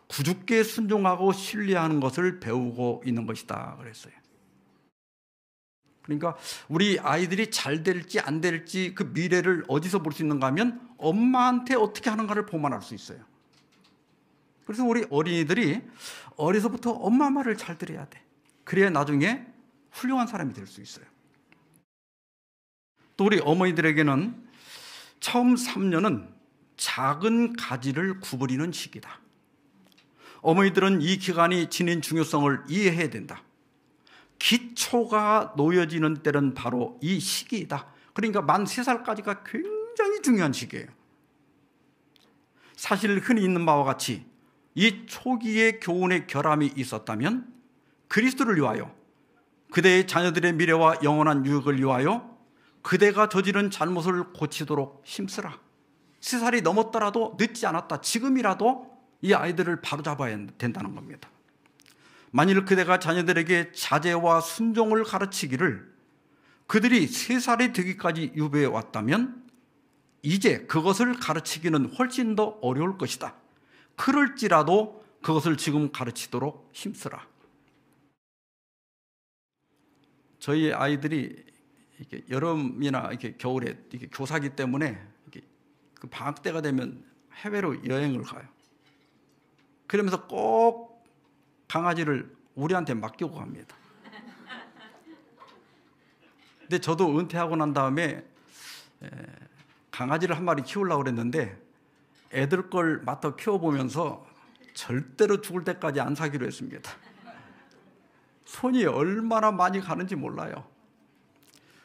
구주께 순종하고 신뢰하는 것을 배우고 있는 것이다 그랬어요. 그러니까 우리 아이들이 잘 될지 안 될지 그 미래를 어디서 볼 수 있는가 하면 엄마한테 어떻게 하는가를 보면 알 수 있어요. 그래서 우리 어린이들이 어려서부터 엄마 말을 잘 들어야 돼. 그래야 나중에 훌륭한 사람이 될 수 있어요. 또 우리 어머니들에게는 처음 3년은 작은 가지를 구부리는 시기다. 어머니들은 이 기간이 지닌 중요성을 이해해야 된다. 기초가 놓여지는 때는 바로 이 시기이다. 그러니까 만 3살까지가 굉장히 중요한 시기예요. 사실 흔히 있는 바와 같이 이 초기의 교훈의 결함이 있었다면 그리스도를 위하여, 그대의 자녀들의 미래와 영원한 유익을 위하여 그대가 저지른 잘못을 고치도록 힘쓰라. 3살이 넘었더라도 늦지 않았다. 지금이라도 이 아이들을 바로잡아야 된다는 겁니다. 만일 그대가 자녀들에게 자제와 순종을 가르치기를 그들이 3살이 되기까지 유배해 왔다면 이제 그것을 가르치기는 훨씬 더 어려울 것이다. 그럴지라도 그것을 지금 가르치도록 힘쓰라. 저희 아이들이 이렇게 여름이나 이렇게 겨울에 이렇게 교사기 때문에 이렇게 그 방학 때가 되면 해외로 여행을 가요. 그러면서 꼭 강아지를 우리한테 맡기고 갑니다. 근데 저도 은퇴하고 난 다음에 강아지를 한 마리 키우려고 그랬는데 애들 걸 맡아 키워보면서 절대로 죽을 때까지 안 사기로 했습니다. 손이 얼마나 많이 가는지 몰라요.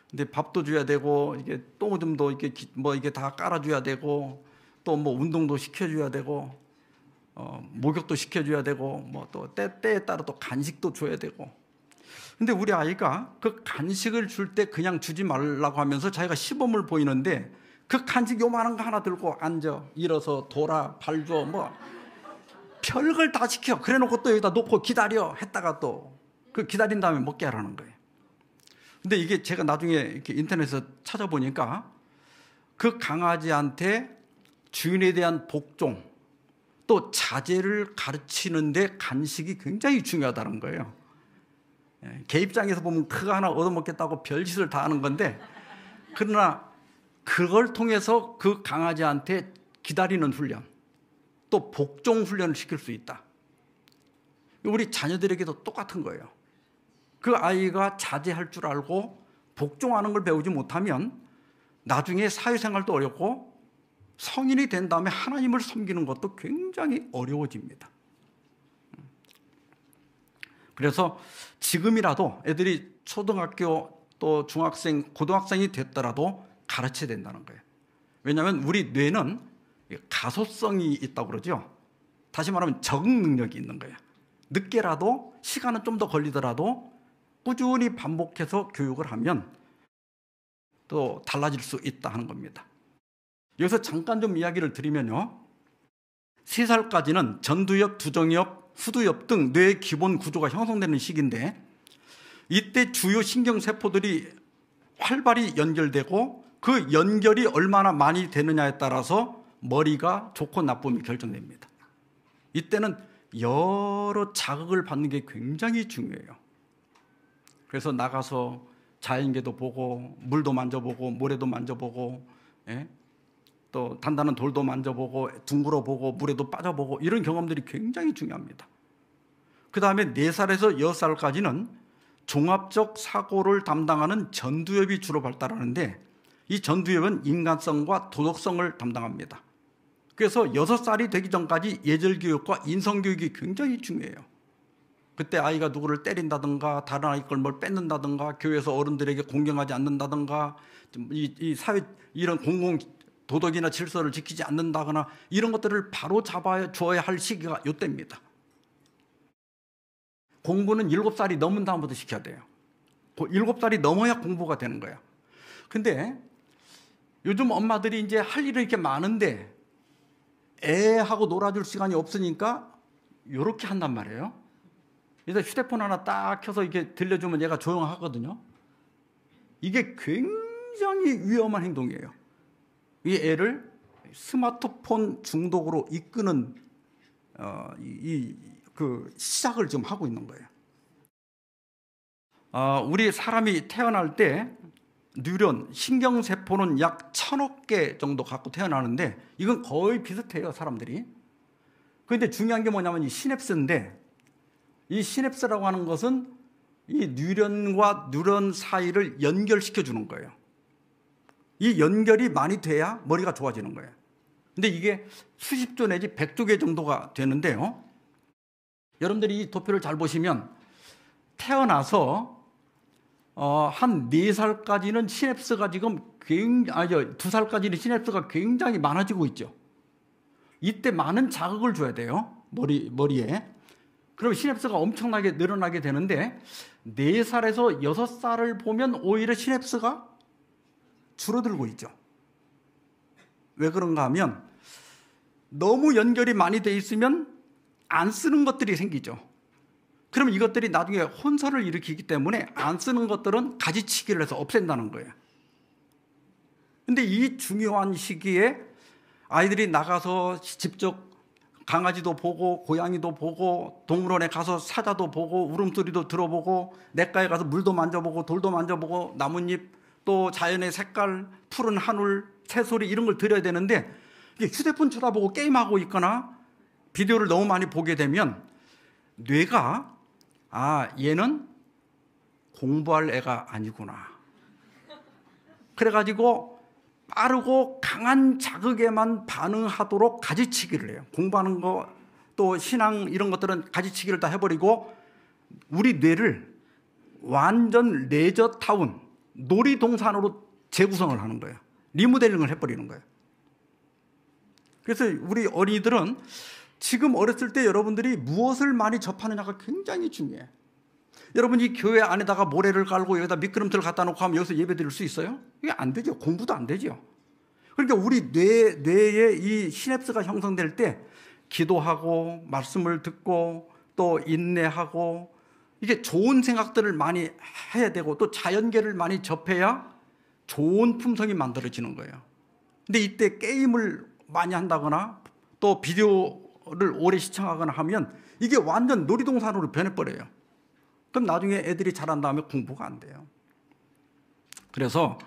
근데 밥도 줘야 되고, 이게 똥오줌도 이게 뭐 이게 다 깔아줘야 되고, 또 뭐 운동도 시켜줘야 되고, 목욕도 시켜줘야 되고, 뭐 또 때에 따라 또 간식도 줘야 되고. 근데 우리 아이가 그 간식을 줄 때 그냥 주지 말라고 하면서 자기가 시범을 보이는데 그 간식 요만한 거 하나 들고 앉아, 일어서 돌아, 발 줘, 뭐 별걸 다 시켜. 그래 놓고 또 여기다 놓고 기다려 했다가 또 그 기다린 다음에 먹게 하라는 거예요. 근데 이게 제가 나중에 이렇게 인터넷에서 찾아보니까 그 강아지한테 주인에 대한 복종, 또 자제를 가르치는데 간식이 굉장히 중요하다는 거예요. 개 입장에서 보면 그거 하나 얻어먹겠다고 별짓을 다 하는 건데, 그러나 그걸 통해서 그 강아지한테 기다리는 훈련, 또 복종 훈련을 시킬 수 있다. 우리 자녀들에게도 똑같은 거예요. 그 아이가 자제할 줄 알고 복종하는 걸 배우지 못하면 나중에 사회생활도 어렵고 성인이 된 다음에 하나님을 섬기는 것도 굉장히 어려워집니다. 그래서 지금이라도 애들이 초등학교 또 중학생, 고등학생이 됐더라도 가르쳐야 된다는 거예요. 왜냐하면 우리 뇌는 가소성이 있다고 그러죠. 다시 말하면 적응 능력이 있는 거예요. 늦게라도, 시간은 좀 더 걸리더라도 꾸준히 반복해서 교육을 하면 또 달라질 수 있다 하는 겁니다. 여기서 잠깐 좀 이야기를 드리면요, 3살까지는 전두엽, 두정엽, 후두엽 등 뇌의 기본 구조가 형성되는 시기인데, 이때 주요 신경세포들이 활발히 연결되고 그 연결이 얼마나 많이 되느냐에 따라서 머리가 좋고 나쁨이 결정됩니다. 이때는 여러 자극을 받는 게 굉장히 중요해요. 그래서 나가서 자연계도 보고, 물도 만져보고, 모래도 만져보고, 또 단단한 돌도 만져보고, 둥글어 보고, 물에도 빠져보고, 이런 경험들이 굉장히 중요합니다. 그 다음에 4살에서 6살까지는 종합적 사고를 담당하는 전두엽이 주로 발달하는데, 이 전두엽은 인간성과 도덕성을 담당합니다. 그래서 6살이 되기 전까지 예절교육과 인성교육이 굉장히 중요해요. 그때 아이가 누구를 때린다든가 다른 아이 걸 뭘 뺏는다든가 교회에서 어른들에게 공경하지 않는다든가 이 사회 이런 공공 도덕이나 질서를 지키지 않는다거나 이런 것들을 바로 잡아줘야 할 시기가 이때입니다. 공부는 7살이 넘은 다음부터 시켜야 돼요. 7살이 넘어야 공부가 되는 거예요. 근데 요즘 엄마들이 이제 할 일이 이렇게 많은데 애하고 놀아줄 시간이 없으니까 이렇게 한단 말이에요. 그래서 휴대폰 하나 딱 켜서 이렇게 들려주면 얘가 조용하거든요. 이게 굉장히 위험한 행동이에요. 이 애를 스마트폰 중독으로 이끄는 그 시작을 지금 하고 있는 거예요. 우리 사람이 태어날 때 뉴런, 신경세포는 약 1000억 개 정도 갖고 태어나는데 이건 거의 비슷해요, 사람들이. 그런데 중요한 게 뭐냐면 이 시냅스인데, 이 시냅스라고 하는 것은 이 뉴런과 뉴런 사이를 연결시켜 주는 거예요. 이 연결이 많이 돼야 머리가 좋아지는 거예요. 근데 이게 수십조 내지 100조 개 정도가 되는데요. 여러분들이 이 도표를 잘 보시면 태어나서 한 4살까지는 시냅스가 지금 2살까지는 시냅스가 굉장히 많아지고 있죠. 이때 많은 자극을 줘야 돼요. 머리에. 그럼 시냅스가 엄청나게 늘어나게 되는데 4살에서 6살을 보면 오히려 시냅스가 줄어들고 있죠. 왜 그런가 하면 너무 연결이 많이 돼 있으면 안 쓰는 것들이 생기죠. 그럼 이것들이 나중에 혼선을 일으키기 때문에 안 쓰는 것들은 가지치기를 해서 없앤다는 거예요. 근데 이 중요한 시기에 아이들이 나가서 직접 강아지도 보고 고양이도 보고 동물원에 가서 사자도 보고 울음소리도 들어보고 냇가에 가서 물도 만져보고 돌도 만져보고 나뭇잎 또 자연의 색깔, 푸른 하늘, 새소리 이런 걸 들어야 되는데 휴대폰 쳐다보고 게임하고 있거나 비디오를 너무 많이 보게 되면 뇌가 얘는 공부할 애가 아니구나. 그래가지고 빠르고 강한 자극에만 반응하도록 가지치기를 해요. 공부하는 거 또 신앙 이런 것들은 가지치기를 다 해버리고 우리 뇌를 완전 레저타운, 놀이동산으로 재구성을 하는 거예요. 리모델링을 해버리는 거예요. 그래서 우리 어린이들은 지금 어렸을 때 여러분들이 무엇을 많이 접하느냐가 굉장히 중요해요. 여러분이 교회 안에다가 모래를 깔고 여기다 미끄럼틀을 갖다 놓고 하면 여기서 예배 드릴 수 있어요? 이게 안 되죠. 공부도 안 되죠. 그러니까 우리 뇌에 이 시냅스가 형성될 때 기도하고 말씀을 듣고 또 인내하고 이게 좋은 생각들을 많이 해야 되고 또 자연계를 많이 접해야 좋은 품성이 만들어지는 거예요. 근데 이때 게임을 많이 한다거나 또 비디오를 오래 시청하거나 하면 이게 완전 놀이동산으로 변해버려요. 그럼 나중에 애들이 자란 다음에 공부가 안 돼요. 그래서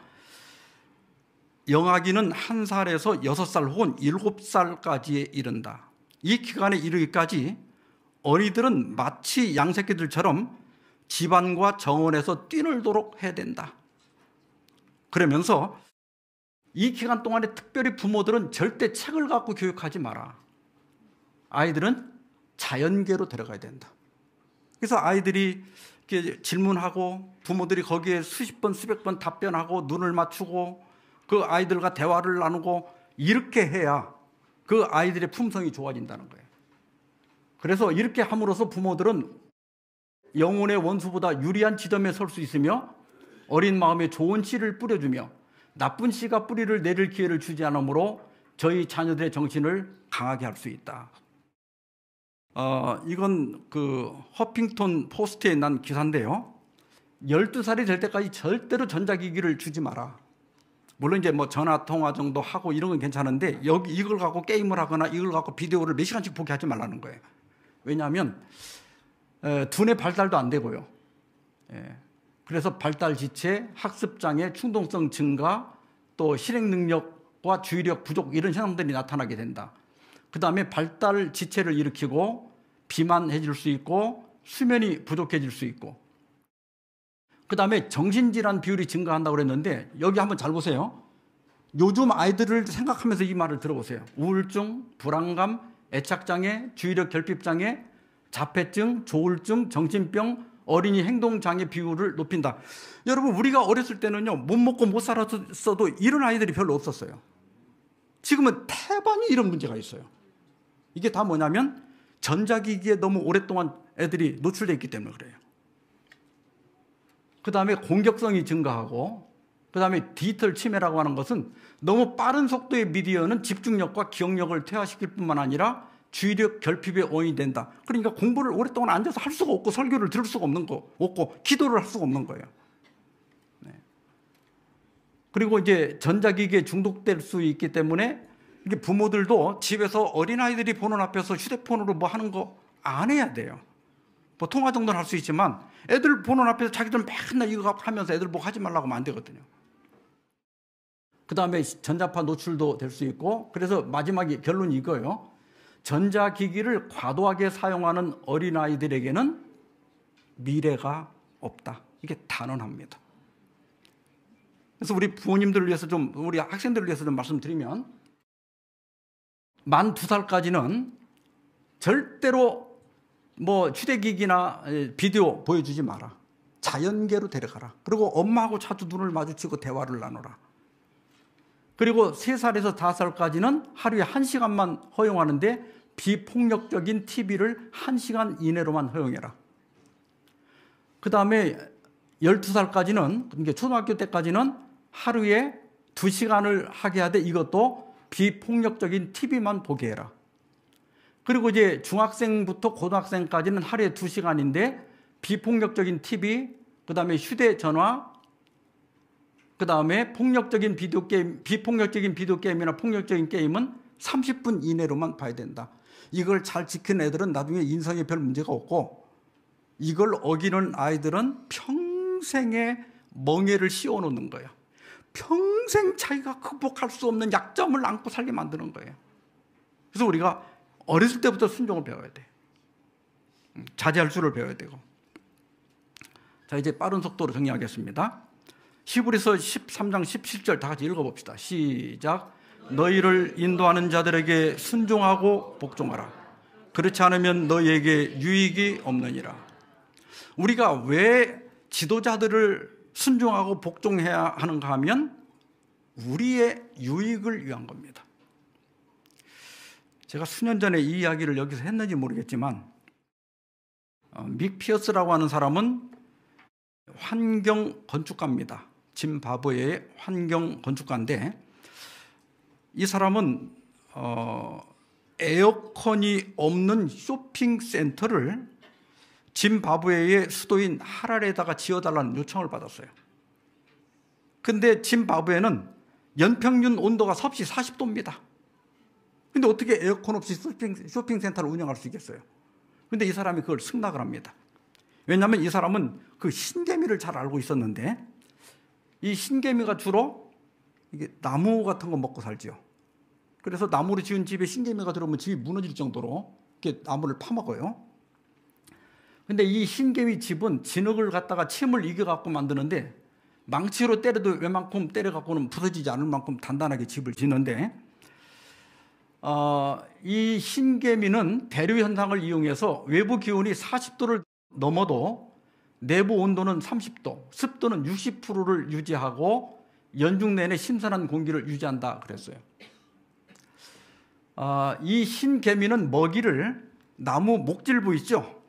영아기는 1살에서 6살 혹은 7살까지에 이른다. 이 기간에 이르기까지 어린이들은 마치 양새끼들처럼 집안과 정원에서 뛰놀도록 해야 된다. 그러면서 이 기간 동안에 특별히 부모들은 절대 책을 갖고 교육하지 마라. 아이들은 자연계로 데려가야 된다. 그래서 아이들이 이렇게 질문하고 부모들이 거기에 수십 번, 수백 번 답변하고 눈을 맞추고 그 아이들과 대화를 나누고 이렇게 해야 그 아이들의 품성이 좋아진다는 거예요. 그래서 이렇게 함으로써 부모들은 영혼의 원수보다 유리한 지점에 설 수 있으며 어린 마음에 좋은 씨를 뿌려주며 나쁜 씨가 뿌리를 내릴 기회를 주지 않으므로 저희 자녀들의 정신을 강하게 할 수 있다. 이건 그 허핑턴 포스트에 난 기사인데요. 12살이 될 때까지 절대로 전자기기를 주지 마라. 물론 이제 뭐 전화 통화 정도 하고 이런 건 괜찮은데 이걸 갖고 게임을 하거나 이걸 갖고 비디오를 몇 시간씩 보게 하지 말라는 거예요. 왜냐하면 두뇌 발달도 안 되고요. 그래서 발달 지체, 학습 장애, 충동성 증가, 또 실행 능력과 주의력 부족 이런 현상들이 나타나게 된다. 그 다음에 발달 지체를 일으키고 비만해질 수 있고 수면이 부족해질 수 있고 그 다음에 정신질환 비율이 증가한다고 그랬는데 여기 한번 잘 보세요. 요즘 아이들을 생각하면서 이 말을 들어보세요. 우울증, 불안감, 애착장애, 주의력 결핍장애, 자폐증, 조울증, 정신병, 어린이 행동장애 비율을 높인다. 여러분 우리가 어렸을 때는요 못 먹고 못 살았어도 이런 아이들이 별로 없었어요. 지금은 태반이 이런 문제가 있어요. 이게 다 뭐냐면 전자기기에 너무 오랫동안 애들이 노출되어 있기 때문에 그래요. 그 다음에 공격성이 증가하고 그 다음에 디지털 치매라고 하는 것은 너무 빠른 속도의 미디어는 집중력과 기억력을 퇴화시킬 뿐만 아니라 주의력 결핍의 원인이 된다. 그러니까 공부를 오랫동안 앉아서 할 수가 없고 설교를 들을 수가 없고 기도를 할 수가 없는 거예요. 네. 그리고 이제 전자기기에 중독될 수 있기 때문에 이게 부모들도 집에서 어린아이들이 보는 앞에서 휴대폰으로 뭐 하는 거 안 해야 돼요. 뭐 통화 정도는 할 수 있지만 애들 보는 앞에서 자기들 맨날 이거 하면서 애들 보고 하지 말라고 하면 안 되거든요. 그 다음에 전자파 노출도 될 수 있고, 그래서 마지막에 결론이 이거예요. 전자기기를 과도하게 사용하는 어린아이들에게는 미래가 없다. 이게 단언합니다. 그래서 우리 부모님들을 위해서 좀, 우리 학생들을 위해서 좀 말씀드리면, 만 2살까지는 절대로 뭐 휴대기기나 비디오 보여주지 마라. 자연계로 데려가라. 그리고 엄마하고 자주 눈을 마주치고 대화를 나눠라. 그리고 3살에서 5살까지는 하루에 1시간만 허용하는데 비폭력적인 TV를 1시간 이내로만 허용해라. 그 다음에 12살까지는, 이게 초등학교 때까지는 하루에 2시간을 하게 하되 이것도 비폭력적인 TV만 보게 해라. 그리고 이제 중학생부터 고등학생까지는 하루에 2시간인데 비폭력적인 TV, 그 다음에 휴대전화, 그 다음에 폭력적인 비디오 게임, 비폭력적인 비디오 게임이나 폭력적인 게임은 30분 이내로만 봐야 된다. 이걸 잘 지킨 애들은 나중에 인성에 별 문제가 없고, 이걸 어기는 아이들은 평생의 멍에를 씌워놓는 거예요. 평생 자기가 극복할 수 없는 약점을 안고 살게 만드는 거예요. 그래서 우리가 어렸을 때부터 순종을 배워야 돼. 자제할 줄을 배워야 되고. 자, 이제 빠른 속도로 정리하겠습니다. 히브리서 13장 17절 다 같이 읽어봅시다. 시작. 너희를 인도하는 자들에게 순종하고 복종하라. 그렇지 않으면 너희에게 유익이 없느니라. 우리가 왜 지도자들을 순종하고 복종해야 하는가 하면 우리의 유익을 위한 겁니다. 제가 수년 전에 이 이야기를 여기서 했는지 모르겠지만, 믹 피어스라고 하는 사람은 환경 건축가입니다. 짐바브웨의 환경 건축가인데, 이 사람은 에어컨이 없는 쇼핑센터를 짐바브웨의 수도인 하라레에다가 지어달라는 요청을 받았어요. 근데 짐바브웨는 연평균 온도가 섭씨 40도입니다. 근데 어떻게 에어컨 없이 쇼핑센터를 운영할 수 있겠어요? 근데 이 사람이 그걸 승낙을 합니다. 왜냐하면 이 사람은 그 신개미를 잘 알고 있었는데, 이 신개미가 주로 이게 나무 같은 거 먹고 살죠. 그래서 나무로 지은 집에 신개미가 들어오면 집이 무너질 정도로 이렇게 나무를 파먹어요. 근데 이 신개미 집은 진흙을 갖다가 침을 이겨갖고 만드는데, 망치로 때려도 웬만큼 때려갖고는 부서지지 않을 만큼 단단하게 집을 짓는데, 이 신개미는 대류 현상을 이용해서 외부 기온이 40도를 넘어도 내부 온도는 30도, 습도는 60%를 유지하고 연중 내내 신선한 공기를 유지한다 그랬어요. 이 신개미는 먹이를 나무 목질부 있죠?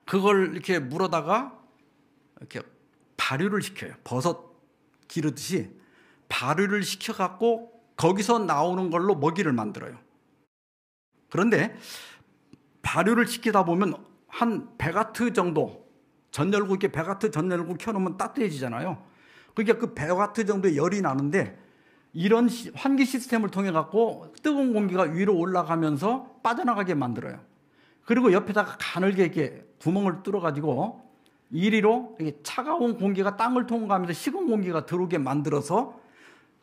그걸 이렇게 물어다가 이렇게 발효를 시켜요. 버섯 기르듯이 발효를 시켜갖고 거기서 나오는 걸로 먹이를 만들어요. 그런데 발효를 시키다 보면 한 100와트 정도, 전열구, 이렇게 100와트 전열구 켜놓으면 따뜻해지잖아요. 그러니까 그 100와트 정도의 열이 나는데, 이런 환기 시스템을 통해 갖고 뜨거운 공기가 위로 올라가면서 빠져나가게 만들어요. 그리고 옆에다가 가늘게 이렇게 구멍을 뚫어가지고 이리로 차가운 공기가 땅을 통과하면서 식은 공기가 들어오게 만들어서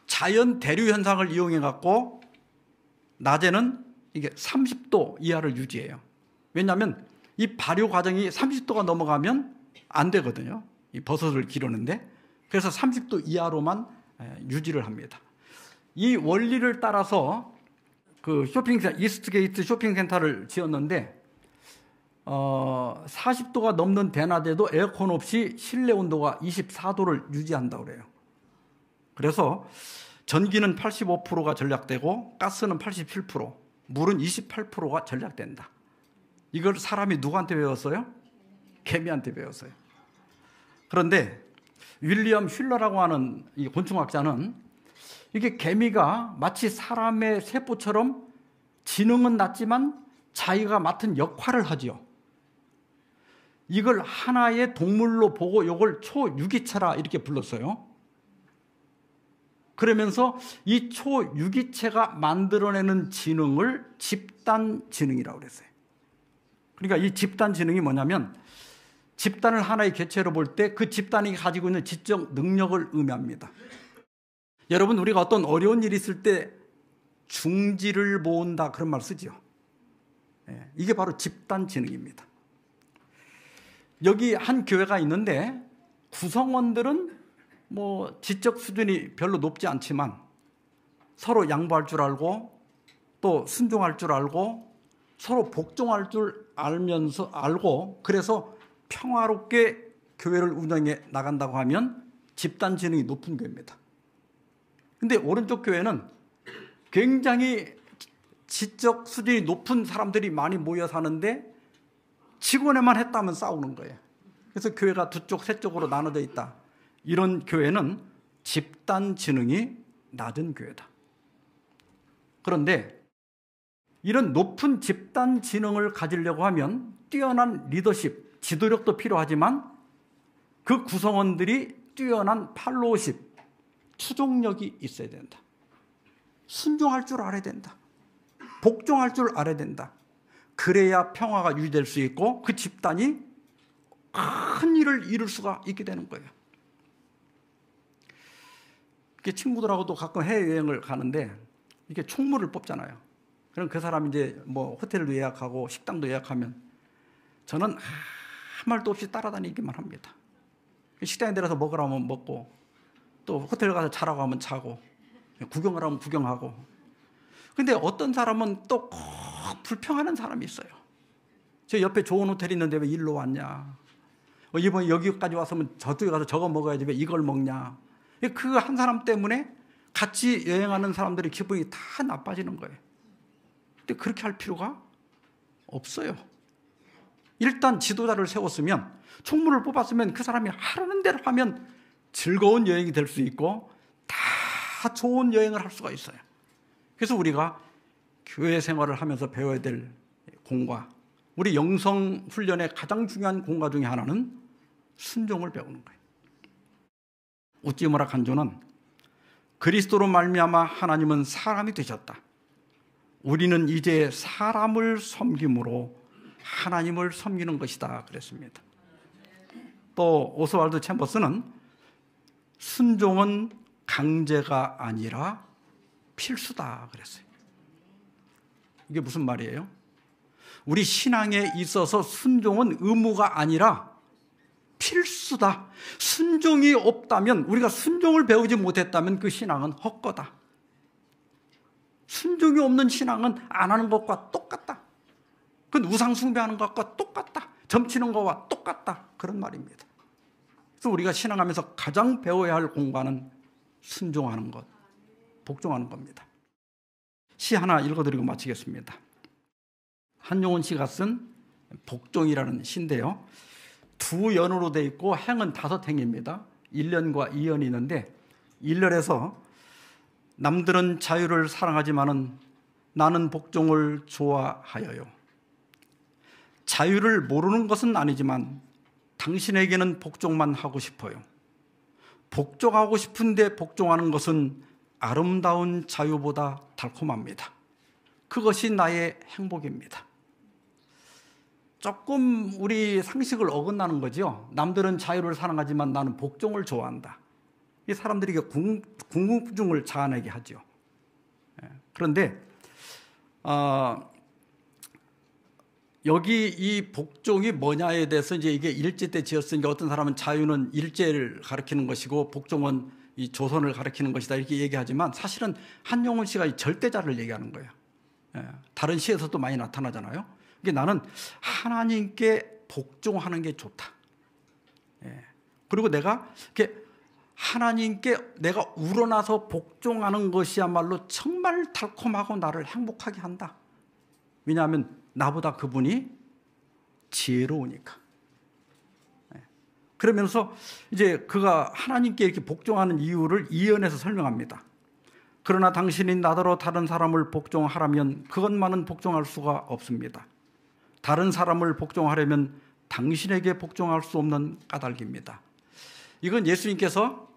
자연 대류 현상을 이용해 갖고 낮에는 이게 30도 이하를 유지해요. 왜냐하면 이 발효 과정이 30도가 넘어가면 안 되거든요. 이 버섯을 기르는데. 그래서 30도 이하로만 유지를 합니다. 이 원리를 따라서 그 이스트게이트 쇼핑센터를 지었는데, 40도가 넘는 대낮에도 에어컨 없이 실내 온도가 24도를 유지한다고 그래요. 그래서 전기는 85%가 절약되고 가스는 87%, 물은 28%가 절약된다. 이걸 사람이 누구한테 배웠어요? 개미한테 배웠어요. 그런데 윌리엄 휠러라고 하는 이 곤충학자는 이게 개미가 마치 사람의 세포처럼 지능은 낮지만 자기가 맡은 역할을 하지요. 이걸 하나의 동물로 보고 이걸 초유기체라 이렇게 불렀어요. 그러면서 이 초유기체가 만들어내는 지능을 집단지능이라고 그랬어요. 그러니까 이 집단지능이 뭐냐면 집단을 하나의 개체로 볼 때 그 집단이 가지고 있는 지적 능력을 의미합니다. 여러분, 우리가 어떤 어려운 일이 있을 때 중지를 모은다 그런 말 쓰죠. 이게 바로 집단지능입니다. 여기 한 교회가 있는데 구성원들은 뭐 지적 수준이 별로 높지 않지만 서로 양보할 줄 알고 또 순종할 줄 알고 서로 복종할 줄 알고 그래서 평화롭게 교회를 운영해 나간다고 하면 집단 지능이 높은 교회입니다. 근데 오른쪽 교회는 굉장히 지적 수준이 높은 사람들이 많이 모여 사는데 직원에만 했다면 싸우는 거예요. 그래서 교회가 두 쪽, 세 쪽으로 나눠져 있다. 이런 교회는 집단 지능이 낮은 교회다. 그런데 이런 높은 집단 지능을 가지려고 하면 뛰어난 리더십, 지도력도 필요하지만 그 구성원들이 뛰어난 팔로우십, 추종력이 있어야 된다. 순종할 줄 알아야 된다. 복종할 줄 알아야 된다. 그래야 평화가 유지될 수 있고 그 집단이 큰 일을 이룰 수가 있게 되는 거예요. 친구들하고도 가끔 해외여행을 가는데 이렇게 총무를 뽑잖아요. 그럼 그 사람이 이제 뭐 호텔도 예약하고 식당도 예약하면 저는 아무 말도 없이 따라다니기만 합니다. 식당에 들어서 먹으라 하면 먹고 또 호텔 가서 자라고 하면 자고 구경을 하면 구경하고. 근데 어떤 사람은 또 꼭 불평하는 사람이 있어요. 저 옆에 좋은 호텔이 있는데 왜 일로 왔냐. 이번에 여기까지 왔으면 저쪽에 가서 저거 먹어야지 왜 이걸 먹냐. 그 한 사람 때문에 같이 여행하는 사람들의 기분이 다 나빠지는 거예요. 근데 그렇게 할 필요가 없어요. 일단 지도자를 세웠으면 총무를 뽑았으면 그 사람이 하라는 대로 하면 즐거운 여행이 될 수 있고 다 좋은 여행을 할 수가 있어요. 그래서 우리가 교회 생활을 하면서 배워야 될 공과 우리 영성 훈련의 가장 중요한 공과 중에 하나는 순종을 배우는 거예요. 우찌무라 간조는 그리스도로 말미암아 하나님은 사람이 되셨다. 우리는 이제 사람을 섬김으로 하나님을 섬기는 것이다 그랬습니다. 또 오스왈드 챔버스는 순종은 강제가 아니라 필수다 그랬어요. 이게 무슨 말이에요? 우리 신앙에 있어서 순종은 의무가 아니라 필수다. 순종이 없다면, 우리가 순종을 배우지 못했다면 그 신앙은 헛거다. 순종이 없는 신앙은 안 하는 것과 똑같다. 그건 우상 숭배하는 것과 똑같다. 점치는 것과 똑같다. 그런 말입니다. 그래서 우리가 신앙하면서 가장 배워야 할 공과는 순종하는 것, 복종하는 겁니다. 시 하나 읽어드리고 마치겠습니다. 한용운 씨가 쓴 복종이라는 시인데요. 두 연으로 되어 있고 행은 5행입니다. 1년과 2연이 있는데 1년에서 남들은 자유를 사랑하지만은 나는 복종을 좋아하여요. 자유를 모르는 것은 아니지만 당신에게는 복종만 하고 싶어요. 복종하고 싶은데 복종하는 것은 아름다운 자유보다 달콤합니다. 그것이 나의 행복입니다. 조금 우리 상식을 어긋나는 거죠. 남들은 자유를 사랑하지만 나는 복종을 좋아한다. 이 사람들이 궁금증을 자아내게 하죠. 그런데 여기 이 복종이 뭐냐에 대해서 이제 이게 일제 때 지었으니까 어떤 사람은 자유는 일제를 가리키는 것이고 복종은 이 조선을 가리키는 것이다 이렇게 얘기하지만 사실은 한용운 씨가 이 절대자를 얘기하는 거예요. 다른 시에서도 많이 나타나잖아요. 그게 나는 하나님께 복종하는 게 좋다. 그리고 내가 이렇게 하나님께 내가 우러나서 복종하는 것이야말로 정말 달콤하고 나를 행복하게 한다. 왜냐하면 나보다 그분이 지혜로우니까. 그러면서 이제 그가 하나님께 이렇게 복종하는 이유를 이언에서 설명합니다. 그러나 당신이 나더러 다른 사람을 복종하라면 그것만은 복종할 수가 없습니다. 다른 사람을 복종하려면 당신에게 복종할 수 없는 까닭입니다. 이건 예수님께서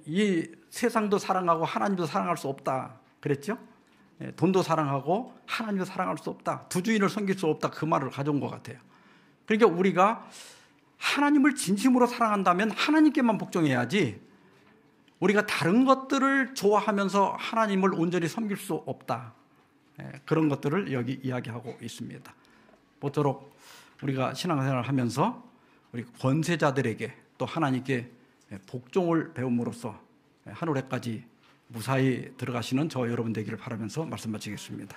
이 세상도 사랑하고 하나님도 사랑할 수 없다 그랬죠? 돈도 사랑하고 하나님도 사랑할 수 없다, 두 주인을 섬길 수 없다, 그 말을 가져온 것 같아요. 그러니까 우리가 하나님을 진심으로 사랑한다면 하나님께만 복종해야지, 우리가 다른 것들을 좋아하면서 하나님을 온전히 섬길 수 없다, 그런 것들을 여기 이야기하고 있습니다. 모쪼록 우리가 신앙생활을 하면서 우리 권세자들에게 또 하나님께 복종을 배움으로써 하늘에까지 무사히 들어가시는 저 여러분 되기를 바라면서 말씀 마치겠습니다.